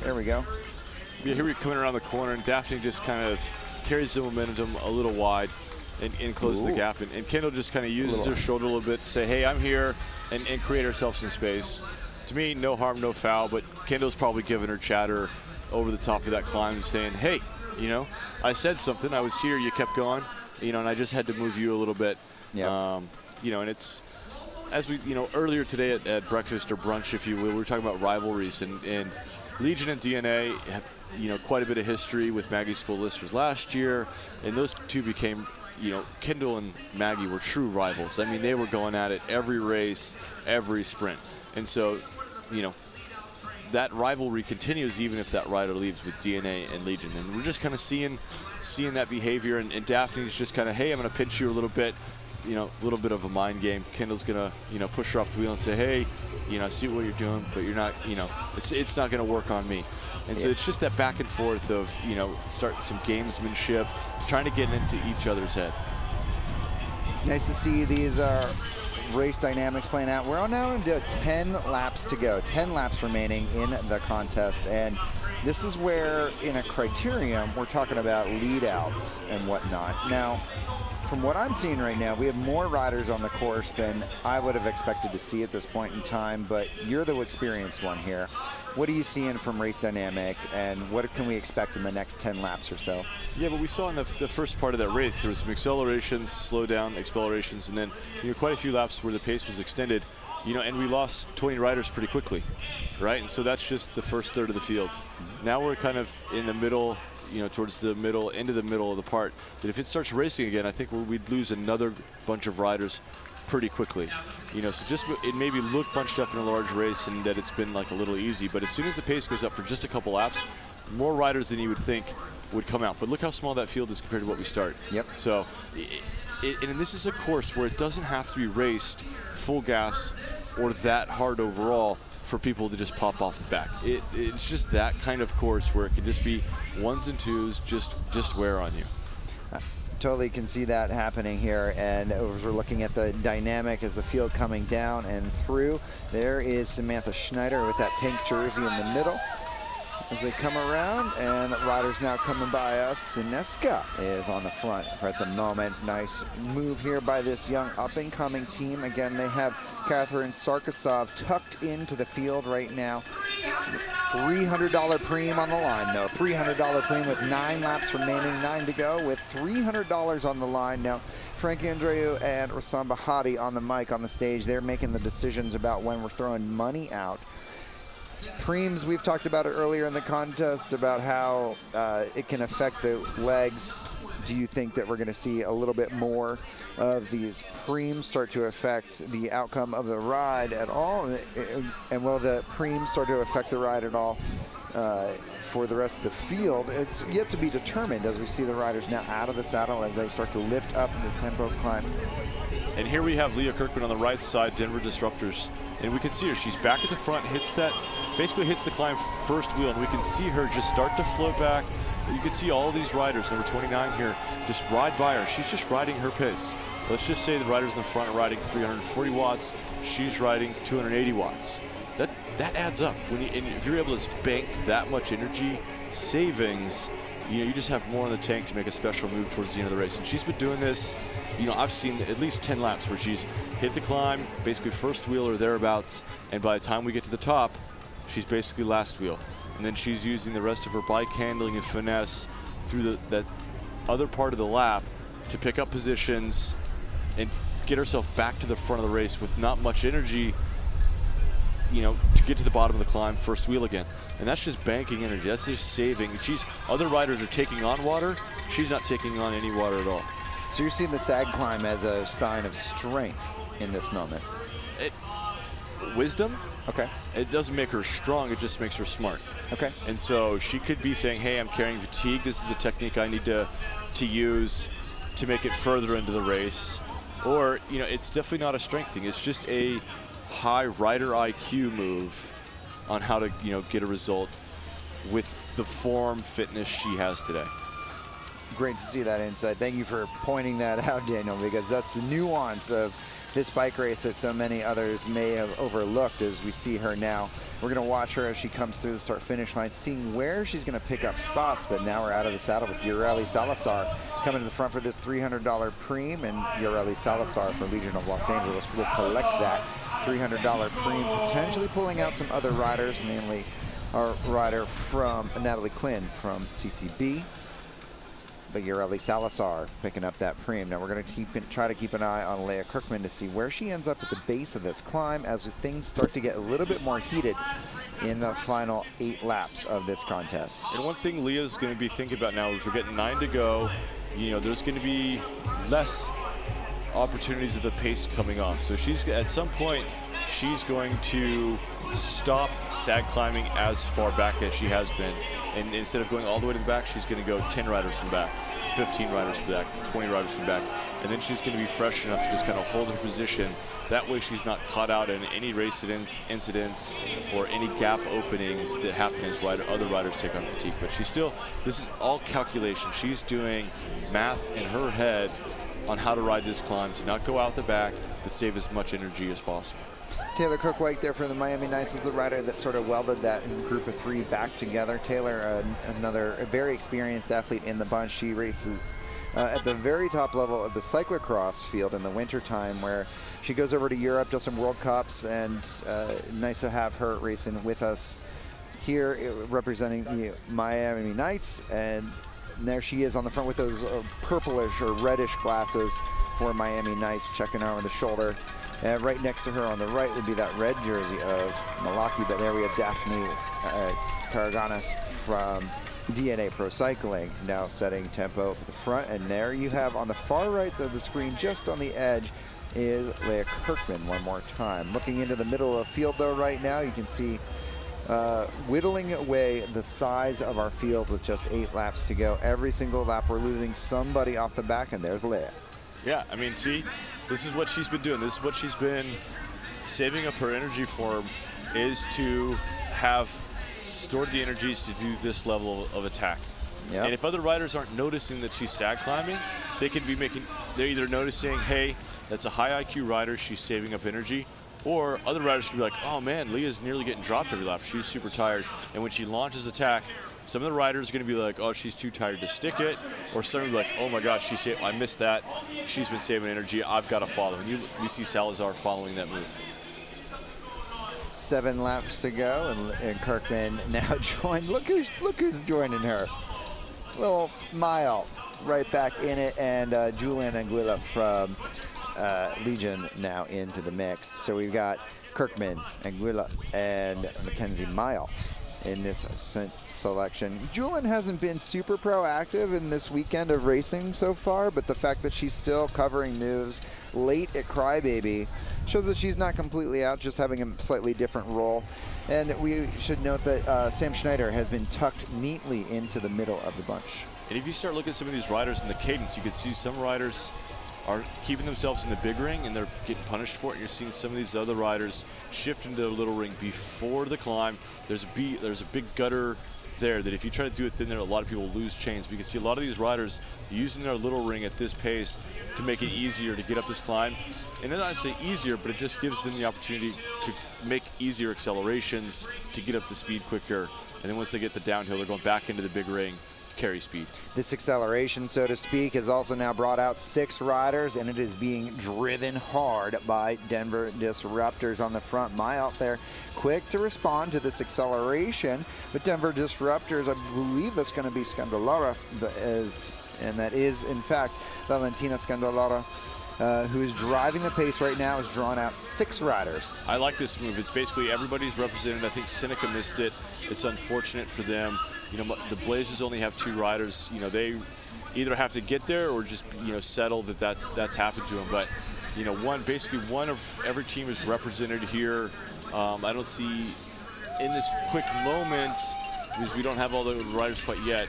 There we go. Yeah, here we're coming around the corner, and Daphne just kind of carries the momentum a little wide and closes the gap. And Kendall just kind of uses her shoulder a little bit to say, hey, I'm here, and create herself some space. To me, no harm, no foul, but Kendall's probably giving her chatter over the top of that climb and saying, hey, I said something, I was here, you kept going, and I just had to move you a little bit. Yeah. And it's, as we, earlier today at breakfast or brunch, if you will, we were talking about rivalries, and Legion and DNA have, quite a bit of history with Maggie's School Listers last year, and those two became, Kendall and Maggie were true rivals. I mean, they were going at it every race, every sprint. And so, that rivalry continues even if that rider leaves with DNA and Legion. And we're just kind of seeing that behavior, and Daphne's just kind of, hey, I'm going to pinch you a little bit, a little bit of a mind game. Kendall's going to, push her off the wheel and say, hey, I see what you're doing, but you're not, it's not going to work on me. And so it's just that back and forth of, start some gamesmanship, trying to get into each other's head. Nice to see these race dynamics playing out. We're now into 10 laps to go, 10 laps remaining in the contest. And this is where, in a Criterium, we're talking about lead outs and whatnot. Now, from what I'm seeing right now, we have more riders on the course than I would have expected to see at this point in time, but you're the experienced one here. What are you seeing from race dynamic, and what can we expect in the next 10 laps or so? Yeah, but we saw in the first part of that race, there was some accelerations, slow down, accelerations, and then quite a few laps where the pace was extended, and we lost 20 riders pretty quickly, right? And so that's just the first third of the field. Now we're kind of in the middle towards the middle, into the middle of the part, that if it starts racing again, I think we'd lose another bunch of riders pretty quickly. So just it maybe look bunched up in a large race and that it's been like a little easy, but as soon as the pace goes up for just a couple laps, more riders than you would think would come out. But look how small that field is compared to what we start. Yep. So, and this is a course where it doesn't have to be raced full gas or that hard overall for people to just pop off the back. It's just that kind of course where it can just be ones and twos, just wear on you. Totally can see that happening here, and as we're looking at the dynamic as the field coming down and through, there is Samantha Schneider with that pink jersey in the middle. As they come around, and riders now coming by us, Sineska is on the front at the moment. Nice move here by this young up-and-coming team. Again, they have Catherine Sarkisov tucked into the field right now. $300 premium on the line, though. $300 premium with 9 laps remaining, 9 to go, with $300 on the line now. Frankie Andreu and Rassam Bahati on the mic on the stage. They're making the decisions about when we're throwing money out. Preems, we've talked about it earlier in the contest about how it can affect the legs. Do you think that we're going to see a little bit more of these preems start to affect the outcome of the ride at all? And will the preems start to affect the ride at all for the rest of the field? It's yet to be determined as we see the riders now out of the saddle as they start to lift up in the tempo climb. And here we have Leah Kirkman on the right side, Denver Disruptors. And we can see her, she's back at the front, basically hits the climb first wheel, and we can see her just start to float back. You can see all these riders, number 29 here, just ride by her. She's just riding her pace. Let's just say the riders in the front are riding 340 watts, she's riding 280 watts. That adds up. And if you're able to bank that much energy savings, you just have more in the tank to make a special move towards the end of the race. And she's been doing this, I've seen at least 10 laps where she's hit the climb, basically first wheel or thereabouts, and by the time we get to the top, she's basically last wheel. And then she's using the rest of her bike handling and finesse through that other part of the lap to pick up positions and get herself back to the front of the race with not much energy, to get to the bottom of the climb, first wheel again. And that's just banking energy. That's just saving. Other riders are taking on water. She's not taking on any water at all. So you're seeing the sag climb as a sign of strength in this moment. Wisdom. Okay. It doesn't make her strong, it just makes her smart. Okay. And so she could be saying, hey, I'm carrying fatigue. This is a technique I need to use to make it further into the race. Or, it's definitely not a strength thing. It's just a high rider IQ move on how to, get a result with the form fitness she has today. Great to see that insight. Thank you for pointing that out, Daniel, because that's the nuance of this bike race that so many others may have overlooked as we see her now. We're going to watch her as she comes through the start-finish line, seeing where she's going to pick up spots, but now we're out of the saddle with Ureli Salazar coming to the front for this $300 preem, and Ureli Salazar from Legion of Los Angeles will collect that $300 preem, potentially pulling out some other riders, namely our rider from Natalie Quinn from CCB. But Ureli Salazar picking up that preem. Now we're going to try to keep an eye on Leah Kirkman to see where she ends up at the base of this climb as things start to get a little bit more heated in the final 8 laps of this contest. And one thing Leah's going to be thinking about now is we're getting 9 to go. There's going to be less opportunities of the pace coming off. So at some point, she's going to stop sag climbing as far back as she has been. And instead of going all the way to the back, she's going to go 10 riders from back, 15 riders from back, 20 riders from back. And then she's going to be fresh enough to just kind of hold her position. That way she's not caught out in any race incidents or any gap openings that happen as other riders take on fatigue. But this is all calculation. She's doing math in her head on how to ride this climb to not go out the back, but save as much energy as possible. Taylor Cook-White there for the Miami Nice is the rider that sort of welded that group of 3 back together. Taylor, another very experienced athlete in the bunch. She races at the very top level of the cyclocross field in the wintertime, where she goes over to Europe, does some World Cups, and nice to have her racing with us here representing the Miami Knights. And there she is on the front with those purplish or reddish glasses for Miami Nice, checking her over the shoulder. Right next to her on the right would be that red jersey of Malaki, but there we have Daphne Karaganis from DNA Pro Cycling now setting tempo at the front, and there you have on the far right of the screen, just on the edge, is Leah Kirkman one more time. Looking into the middle of the field though right now, you can see whittling away the size of our field with just 8 laps to go. Every single lap we're losing somebody off the back, and there's Leah. Yeah, I mean, see, this is what she's been doing. This is what she's been saving up her energy for, is to have stored the energies to do this level of attack. Yep. And if other riders aren't noticing that she's sag climbing, they could be they're either noticing, hey, that's a high IQ rider, she's saving up energy, or other riders could be like, oh man, Leah's nearly getting dropped every lap, she's super tired. And when she launches attack, some of the riders are going to be like, oh, she's too tired to stick it, or some will be like, oh my gosh, I missed that, she's been saving energy, I've got to follow. And you see Salazar following that move. 7 laps to go, and Kirkman now joined. Look who's joining her. Little Mile right back in it, and Julian Anguilla from Legion now into the mix. So we've got Kirkman, Anguilla, and Mackenzie Mile in this selection. Julian hasn't been super proactive in this weekend of racing so far, but the fact that she's still covering moves late at Crybaby shows that she's not completely out, just having a slightly different role. And we should note that Sam Schneider has been tucked neatly into the middle of the bunch. And if you start looking at some of these riders in the cadence, you can see some riders are keeping themselves in the big ring and they're getting punished for it. And you're seeing some of these other riders shift into the little ring before the climb. There's a big gutter there that if you try to do it thin there, a lot of people lose chains. But you can see a lot of these riders using their little ring at this pace to make it easier to get up this climb. And then I say easier, but it just gives them the opportunity to make easier accelerations to get up to speed quicker. And then once they get the downhill, they're going back into the big ring to carry speed. This acceleration, so to speak, has also now brought out 6 riders, and it is being driven hard by Denver Disruptors on the front. Mile out there quick to respond to this acceleration, but Denver Disruptors, I believe that's going to be Scandalara, and that is in fact Valentina Scandalara, who is driving the pace right now, has drawn out 6 riders. I like this move. It's basically everybody's represented. I think Seneca missed it. It's unfortunate for them. You know, the Blazers only have 2 riders. You know, they either have to get there or just, you know, settle that's happened to them. But, you know, basically one of every team is represented here. I don't see in this quick moment, because we don't have all the riders quite yet,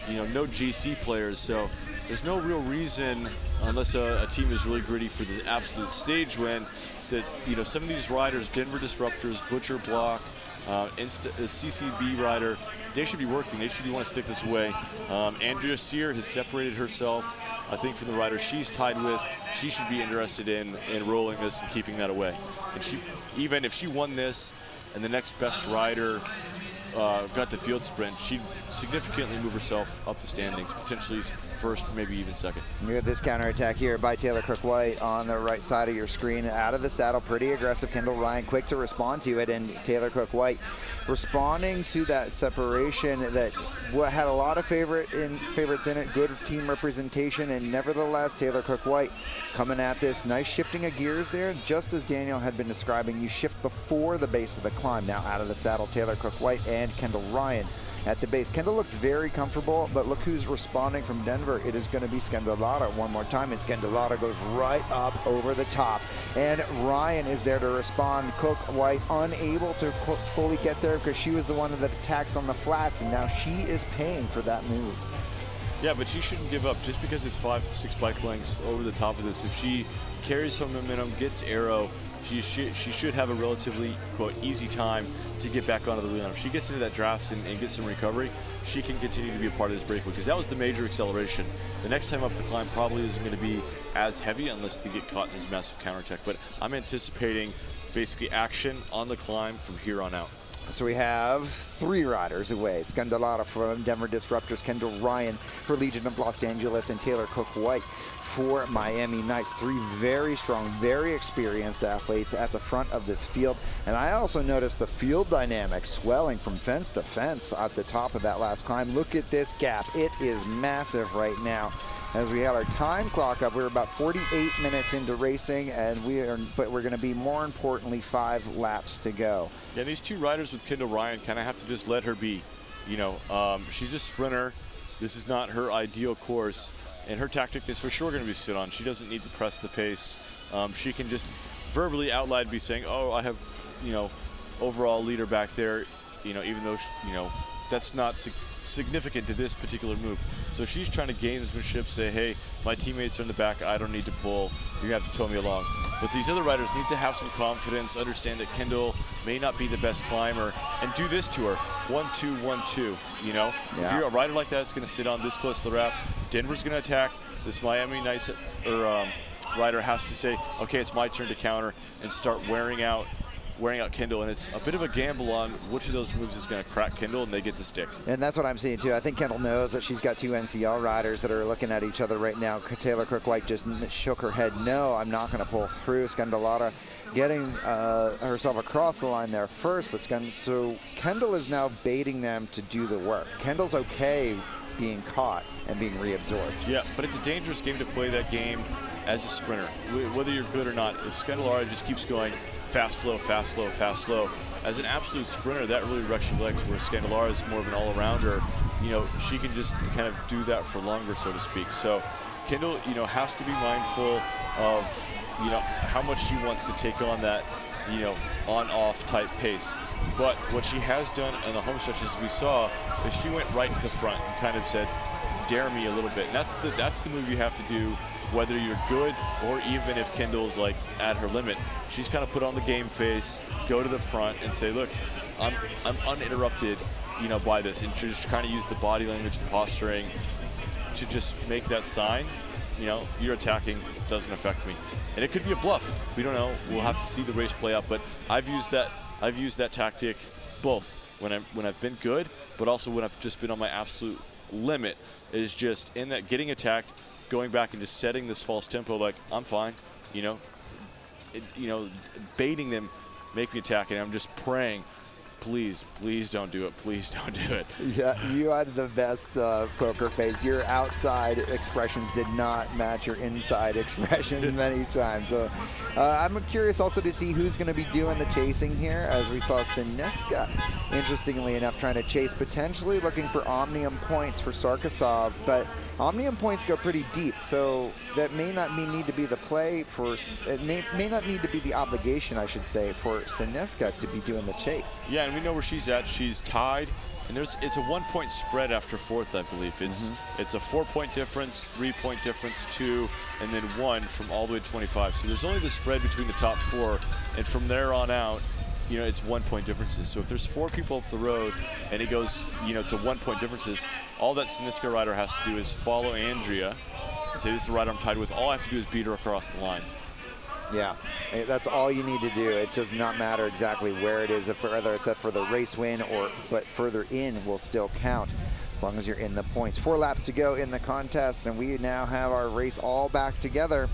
you know, no GC players. So there's no real reason, unless a team is really gritty for the absolute stage win, that, you know, some of these riders, Denver Disruptors, Butcher Block, CCB rider, they should be working. They should want to stick this away. Andrea Sear has separated herself, I think, from the rider she's tied with. She should be interested in rolling this and keeping that away. And she, even if she won this and the next best rider got the field sprint, she'd significantly move herself up the standings, potentially first, maybe even second. You got this counterattack here by Taylor Crook-White on the right side of your screen. Out of the saddle, pretty aggressive. Kendall Ryan quick to respond to it, and Taylor Crook-White responding to that separation that had a lot of favorites in it, good team representation, and nevertheless, Taylor Crook-White coming at this. Nice shifting of gears there, just as Daniel had been describing. You shift before the base of the climb. Now out of the saddle, Taylor Crook-White and Kendall Ryan at the base. Kendall looks very comfortable, but look who's responding from Denver. It is going to be Scandalara one more time, and Scandalara goes right up over the top. And Ryan is there to respond. Crook-White unable to fully get there because she was the one that attacked on the flats, and now she is paying for that move. Yeah, but she shouldn't give up just because it's 5-6 bike lengths over the top of this. If she carries some momentum, gets aero, she should have a relatively, quote, easy time to get back onto the wheel. If she gets into that draft and gets some recovery, she can continue to be a part of this breakaway, because that was the major acceleration. The next time up the climb probably isn't going to be as heavy unless they get caught in this massive counterattack. But I'm anticipating basically action on the climb from here on out. So we have 3 riders away. Scandalara from Denver Disruptors, Kendall Ryan for Legion of Los Angeles, and Taylor Crook-White for Miami Knights. 3 very strong, very experienced athletes at the front of this field. And I also noticed the field dynamics swelling from fence to fence at the top of that last climb. Look at this gap. It is massive right now. As we had our time clock up, we're about 48 minutes into racing, and we're going to be, more importantly, 5 laps to go. Yeah, these 2 riders with Kendall Ryan kind of have to just let her be. She's a sprinter. This is not her ideal course, and her tactic is for sure going to be sit on. She doesn't need to press the pace. She can just verbally out loud be saying, "Oh, I have, overall leader back there," even though that's not significant to this particular move. So she's trying to gamesmanship, say, "Hey, my teammates are in the back. I don't need to pull. You're gonna have to tow me along." But these other riders need to have some confidence, understand that Kendall may not be the best climber, and do this to her: 1-2, 1-2. If you're a rider like that, it's gonna sit on this close to the wrap. Denver's gonna attack. This Miami Knights rider has to say, "Okay, it's my turn to counter," and start wearing out Kendall, and it's a bit of a gamble on which of those moves is going to crack Kendall, and they get to stick. And that's what I'm seeing too. I think Kendall knows that she's got 2 NCL riders that are looking at each other right now. Taylor Crook-White just shook her head, "No, I'm not going to pull through." Scandalata getting herself across the line there first, but so Kendall is now baiting them to do the work. Kendall's okay being caught and being reabsorbed. Yeah, but it's a dangerous game to play that game as a sprinter, whether you're good or not. If Scandalata just keeps going fast, slow, fast, slow, fast, slow, as an absolute sprinter, that really wrecks your legs, where Scandalata is more of an all-arounder. She can just kind of do that for longer, so to speak. So Kendall, has to be mindful of, how much she wants to take on that, on-off type pace. But what she has done in the home stretches we saw is she went right to the front and kind of said, "Dare me a little bit." And that's the move you have to do, whether you're good or even if Kendall's like at her limit. She's kind of put on the game face, go to the front and say, "Look, I'm uninterrupted, by this," and just kind of use the body language, the posturing to just make that sign, you're attacking, doesn't affect me. And it could be a bluff. We don't know. We'll have to see the race play out. But I've used that tactic both when I've been good, but also when I've just been on my absolute limit. Is just in that getting attacked, going back and just setting this false tempo, like, I'm fine, baiting them, make me attack, and I'm just praying, please don't do it, please don't do it. Yeah, you had the best poker face. Your outside expressions did not match your inside expressions many times. So I'm curious also to see who's going to be doing the chasing here, as we saw Sineska, interestingly enough, trying to chase, potentially looking for Omnium points for Sarkisov, but Omnium points go pretty deep, so that may not need to be the play for, it may not need to be the obligation, I should say, for Sineska to be doing the chase. Yeah, and we know where she's at. She's tied, and it's a 1-point spread after fourth, I believe. It's a 4-point difference, 3-point difference, 2, and then 1 from all the way to 25. So there's only the spread between the top 4, and from there on out, it's 1-point differences. So if there's 4 people up the road and it goes, to 1-point differences, all that Sineska rider has to do is follow Andrea and say, "This is the rider I'm tied with." All I have to do is beat her across the line. Yeah, that's all you need to do. It does not matter exactly where it is, whether it's for the race win but further in will still count as long as you're in the points. 4 laps to go in the contest, and we now have our race all back together.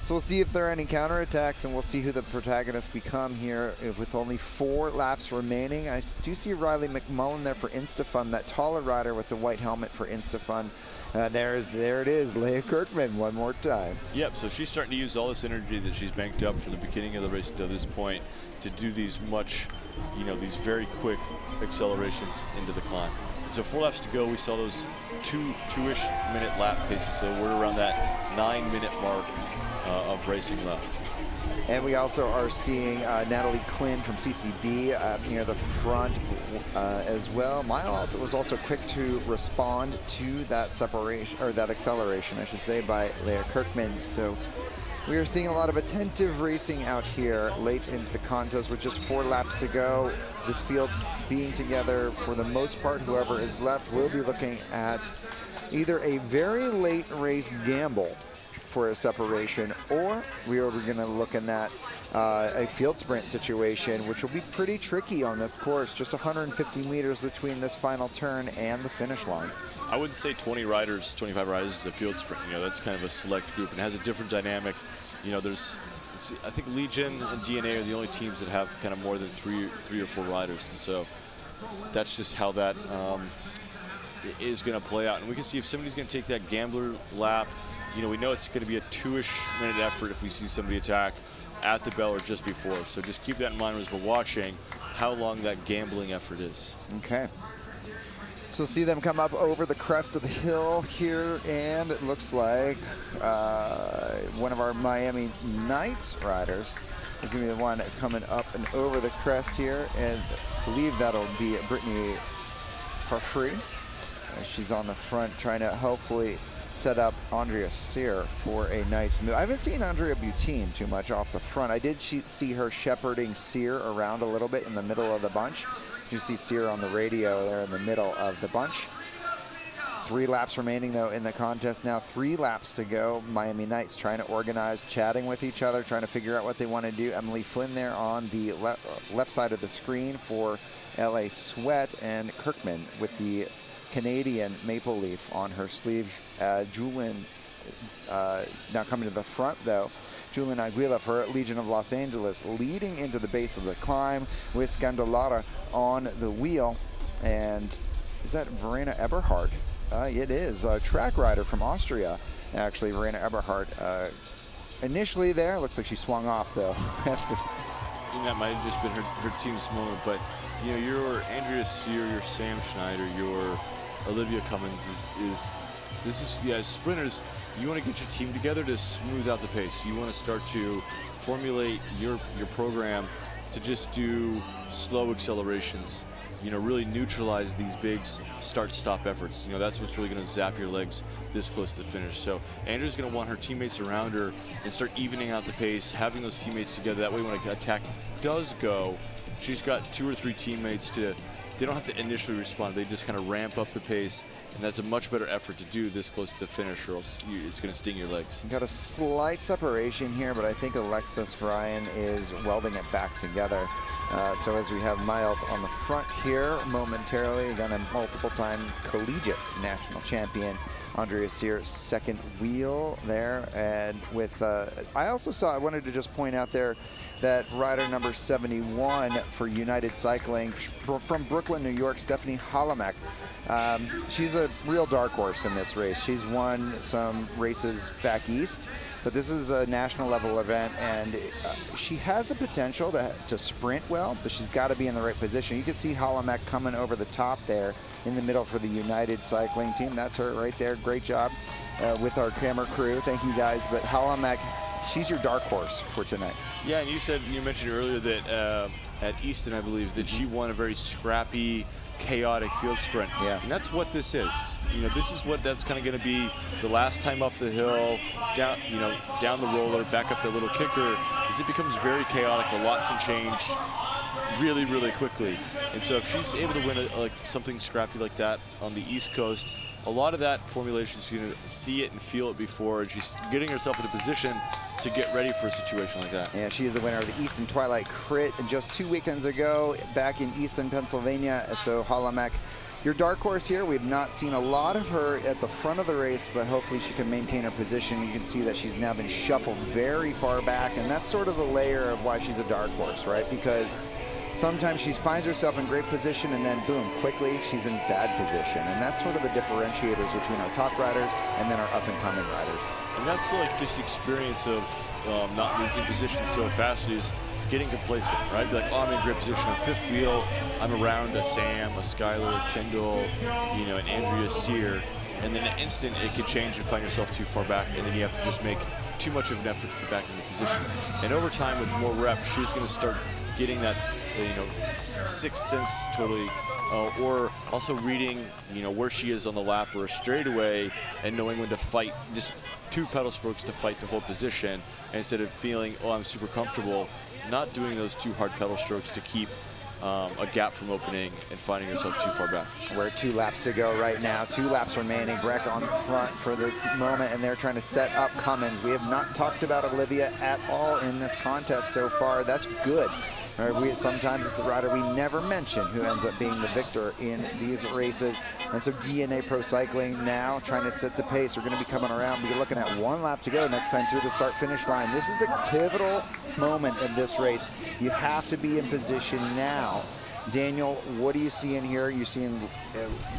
So we'll see if there are any counterattacks, and we'll see who the protagonists become here with only 4 laps remaining. I do see Riley McMullen there for Instafun, that taller rider with the white helmet for Instafun. There it is, Leah Kirkman one more time. Yep, so she's starting to use all this energy that she's banked up from the beginning of the race to this point to do these these very quick accelerations into the climb. So 4 laps to go. We saw those two-ish minute lap paces, so we're around that 9-minute mark of racing left. And we also are seeing Natalie Quinn from CCB near the front as well. Mile Alta was also quick to respond to that separation, or that acceleration, I should say, by Leah Kirkman. So we are seeing a lot of attentive racing out here late into the contest with just 4 laps to go. This field being together for the most part. Whoever is left will be looking at either a very late race gamble for a separation, or we are going to look at a field sprint situation, which will be pretty tricky on this course. Just 150 meters between this final turn and the finish line. I wouldn't say 20 riders, 25 riders is a field sprint. That's kind of a select group and has a different dynamic. I think Legion and DNA are the only teams that have kind of more than three or 4 riders, and so that's just how that is going to play out. And we can see if somebody's going to take that gambler lap. We know it's going to be a 2-ish minute effort if we see somebody attack at the bell or just before. So just keep that in mind as we're watching how long that gambling effort is. Okay. So see them come up over the crest of the hill here, and it looks like one of our Miami Knights riders is going to be the one coming up and over the crest here, and I believe that'll be Brittany Parfrey. She's on the front trying to hopefully set up Andrea Sear for a nice move. I haven't seen Andrea Butine too much off the front. I did see her shepherding Sear around a little bit in the middle of the bunch. You see Sear on the radio there in the middle of the bunch. 3 laps remaining though in the contest now. 3 laps to go. Miami Knights trying to organize, chatting with each other, trying to figure out what they want to do. Emily Flynn there on the left side of the screen for LA Sweat, and Kirkman with the Canadian maple leaf on her sleeve. Julian now coming to the front though. Julian Aguila for Legion of Los Angeles leading into the base of the climb with Scandolara on the wheel. And is that Verena Eberhardt? It is a track rider from Austria, actually, Verena Eberhardt. Initially there, looks like she swung off though. That might have just been her team's moment, but you know, your Andrea Sear, your Sam Schneider, your Olivia Cummins as sprinters, you want to get your team together to smooth out the pace. You want to start to formulate your program to just do slow accelerations, you know, really neutralize these big start-stop efforts. You know, that's what's really going to zap your legs this close to the finish. So Andrea's going to want her teammates around her and start evening out the pace, having those teammates together. That way when an attack does go, she's got 2 or 3 teammates they don't have to initially respond. They just kind of ramp up the pace, and that's a much better effort to do this close to the finish, or else it's going to sting your legs. Got a slight separation here, but I think Alexis Ryan is welding it back together. So as we have Miles on the front here momentarily, again, a multiple-time collegiate national champion, Andrea Sear, second wheel there. And with, I wanted to just point out there that rider number 71 for United Cycling from Brooklyn, New York, Stephanie Halamek. She's a real dark horse in this race. She's won some races back east, but this is a national level event, and she has the potential to sprint well, but she's got to be in the right position. You can see Halamek coming over the top there in the middle for the United Cycling team. That's her right there. Great job with our camera crew. Thank you guys. But Halamek, she's your dark horse for tonight. Yeah, and you mentioned earlier that at Easton, I believe, that she won a very scrappy, chaotic field sprint. Yeah. And that's what this is. You know, this is what that's kind of going to be the last time up the hill, down the roller, back up the little kicker, is it becomes very chaotic. A lot can change really, really quickly. And so if she's able to win like something scrappy like that on the East Coast, a lot of that formulation is going to see it and feel it before, and she's getting herself in a position to get ready for a situation like that. Yeah, she is the winner of the Easton Twilight Crit just 2 weekends ago back in Easton, Pennsylvania. So Halamek, your dark horse here. We've not seen a lot of her at the front of the race, but hopefully she can maintain her position. You can see that she's now been shuffled very far back, and that's sort of the layer of why she's a dark horse, right? Because sometimes she finds herself in great position, and then boom, quickly she's in bad position. And that's sort of the differentiators between our top riders and then our up-and-coming riders. And that's like just experience of not losing position so fast is getting complacent, right? Be like, oh, I'm in great position. I'm fifth wheel. I'm around a Sam, a Skylar, a Kendall, an Andrea Sear. And then in an instant, it could change and find yourself too far back, and then you have to just make too much of an effort to get back into position. And over time, with more reps, she's going to start getting that, sixth sense totally, or also reading, where she is on the lap or a straightaway, and knowing when to fight, just 2 pedal strokes to fight to hold position, and instead of feeling, oh, I'm super comfortable, not doing those 2 hard pedal strokes to keep a gap from opening and finding yourself too far back. We're at 2 laps to go right now. 2 laps remaining. Breck on front for this moment, and they're trying to set up Cummins. We have not talked about Olivia at all in this contest so far. That's good. Sometimes it's the rider we never mention who ends up being the victor in these races. And so DNA Pro Cycling now trying to set the pace. We're going to be coming around. We're looking at 1 lap to go next time through the start-finish line. This is the pivotal moment of this race. You have to be in position now. Daniel, what do you see in here? You seeing?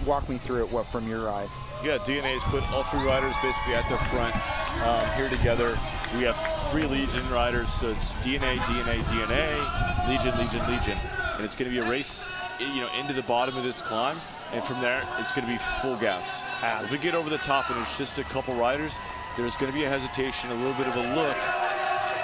Walk me through it. What from your eyes? Yeah, DNA has put all 3 riders basically at the front here together. We have 3 Legion riders, so it's DNA, Legion. And it's going to be a race, into the bottom of this climb. And from there, it's going to be full gas. If we get over the top and it's just a couple riders, there's going to be a hesitation, a little bit of a look,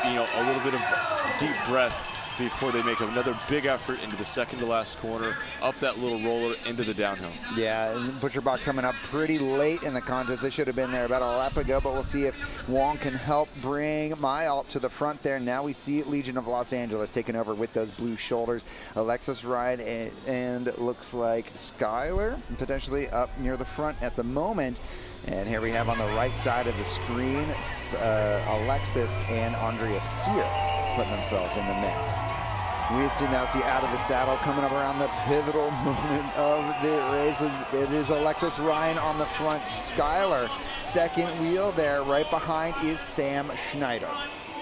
a little bit of deep breath before they make another big effort into the second to last corner, up that little roller into the downhill. Yeah, and Butcher Box coming up pretty late in the contest. They should have been there about a lap ago, but we'll see if Wong can help bring my alt to the front there. Now we see Legion of Los Angeles taking over with those blue shoulders. Alexis Ride and looks like Skylar potentially up near the front at the moment. And here we have on the right side of the screen, Alexis and Andrea Sear putting themselves in the mix. We now see out of the saddle coming up around the pivotal moment of the races. It is Alexis Ryan on the front, Skylar second wheel there. Right behind is Sam Schneider.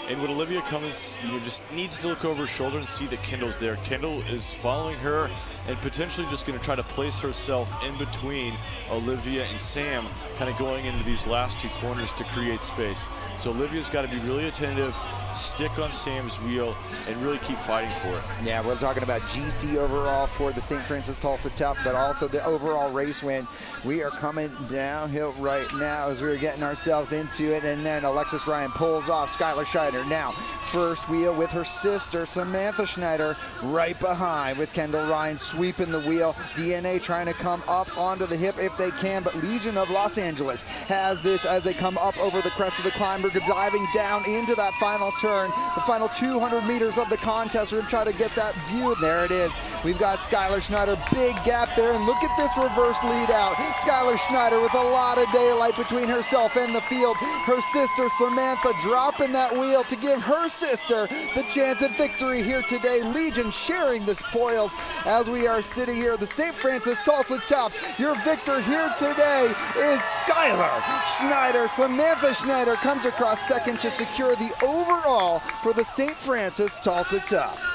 And when Olivia Cummins, just needs to look over her shoulder and see that Kendall's there. Kendall is following her and potentially just going to try to place herself in between Olivia and Sam, kind of going into these last two corners to create space. So Olivia's got to be really attentive, stick on Sam's wheel, and really keep fighting for it. Yeah, we're talking about GC overall for the St. Francis Tulsa Tough, but also the overall race win. We are coming downhill right now as we're getting ourselves into it, and then Alexis Ryan pulls off Skylar Schneider. Now, first wheel with her sister, Samantha Schneider, right behind with Kendall Ryan sweeping the wheel. DNA trying to come up onto the hip if they can, but Legion of Los Angeles has this as they come up over the crest of the climb. We're diving down into that final turn, the final 200 meters of the contest. We're going to try to get that view. There it is. We've got Skylar Schneider, big gap there, and look at this reverse lead out. Skylar Schneider with a lot of daylight between herself and the field. Her sister Samantha dropping that wheel to give her sister the chance at victory here today. Legion sharing the spoils as we are sitting here. The St. Francis Tulsa Tough, your victor here today is Skylar Schneider. Samantha Schneider comes across second to secure the overall for the St. Francis Tulsa Tough.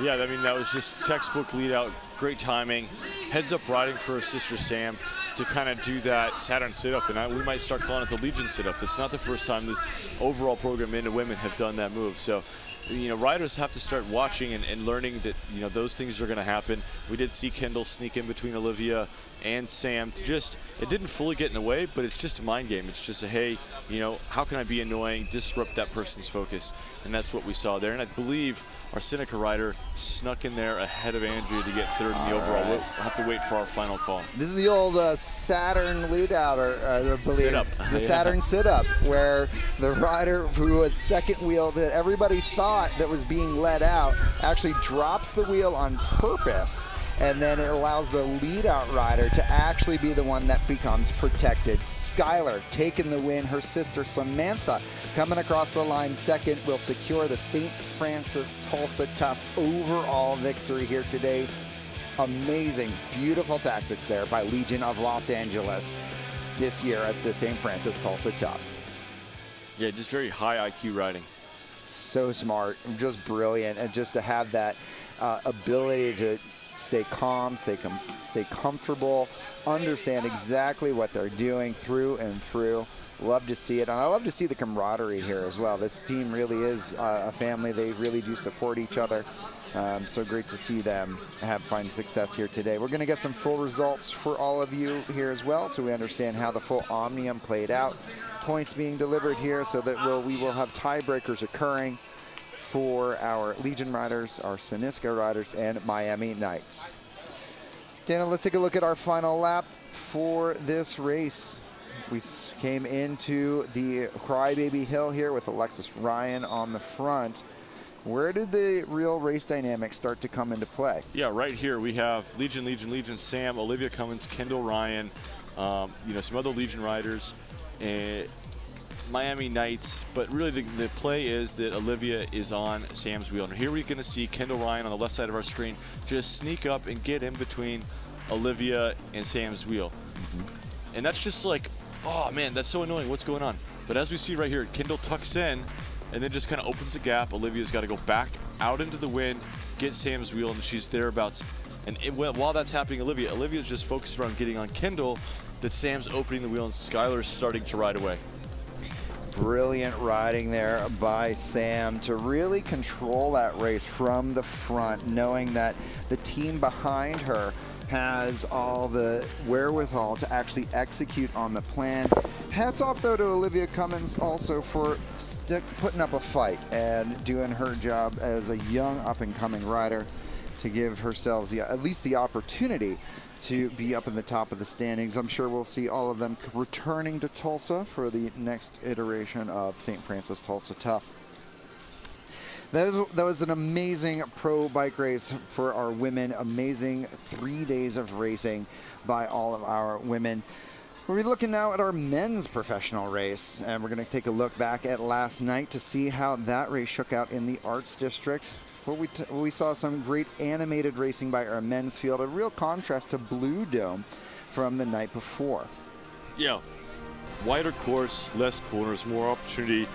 Yeah, I mean, that was just textbook lead out, great timing, heads up riding for her sister Sam to kind of do that Saturn sit-up, and we might start calling it the Legion sit-up. It's not the first time this overall program, men and women, have done that move. So, riders have to start watching and learning that, those things are going to happen. We did see Kendall sneak in between Olivia and Sam. It didn't fully get in the way, but it's just a mind game. It's just hey, how can I be annoying, disrupt that person's focus? And that's what we saw there. And I believe our Seneca rider snuck in there ahead of Andrea to get third in the overall. We'll have to wait for our final call. This is the old Saturn lead out, or I believe sit-up. The Saturn sit-up, where the rider who was second wheel that everybody thought that was being let out actually drops the wheel on purpose, and then it allows the lead out rider to actually be the one that becomes protected. Skylar taking the win. Her sister Samantha coming across the line second will secure the St. Francis Tulsa Tough overall victory here today. Amazing, beautiful tactics there by Legion of Los Angeles this year at the St. Francis Tulsa Tough. Yeah, just very high IQ riding. So smart, just brilliant, and just to have that ability to stay calm, stay comfortable, understand exactly what they're doing through and through. Love to see it, and I love to see the camaraderie here as well. This team really is a family. They really do support each other. So great to see them find success here today. We're going to get some full results for all of you here as well, so we understand how the full Omnium played out. Points being delivered here, so that we will have tiebreakers occurring for our Legion riders, our Sinisca riders, and Miami Knights. Dana, let's take a look at our final lap for this race. We came into the Crybaby Hill here with Alexis Ryan on the front. Where did the real race dynamics start to come into play? Yeah, right here we have Legion, Sam, Olivia Cummins, Kendall Ryan, some other Legion riders, and Miami Knights, but really the play is that Olivia is on Sam's wheel. And here we're going to see Kendall Ryan on the left side of our screen just sneak up and get in between Olivia and Sam's wheel. And that's just like, oh man, that's so annoying, what's going on? But as we see right here, Kendall tucks in and then just kind of opens a gap. Olivia's got to go back out into the wind, get Sam's wheel, and she's thereabouts. And while that's happening, Olivia's just focused around getting on Kendall, that Sam's opening the wheel and Skylar's starting to ride away. Brilliant riding there by Sam to really control that race from the front, knowing that the team behind her has all the wherewithal to actually execute on the plan. Hats off, though, to Olivia Cummins also for putting up a fight and doing her job as a young up-and-coming rider to give herself at least the opportunity to be up in the top of the standings. I'm sure we'll see all of them returning to Tulsa for the next iteration of St. Francis Tulsa Tough. That was an amazing pro bike race for our women. Amazing 3 days of racing by all of our women. We're looking now at our men's professional race, and we're going to take a look back at last night to see how that race shook out in the Arts District. We saw some great animated racing by our men's field, a real contrast to Blue Dome from the night before. Yeah, wider course, less corners, more opportunity.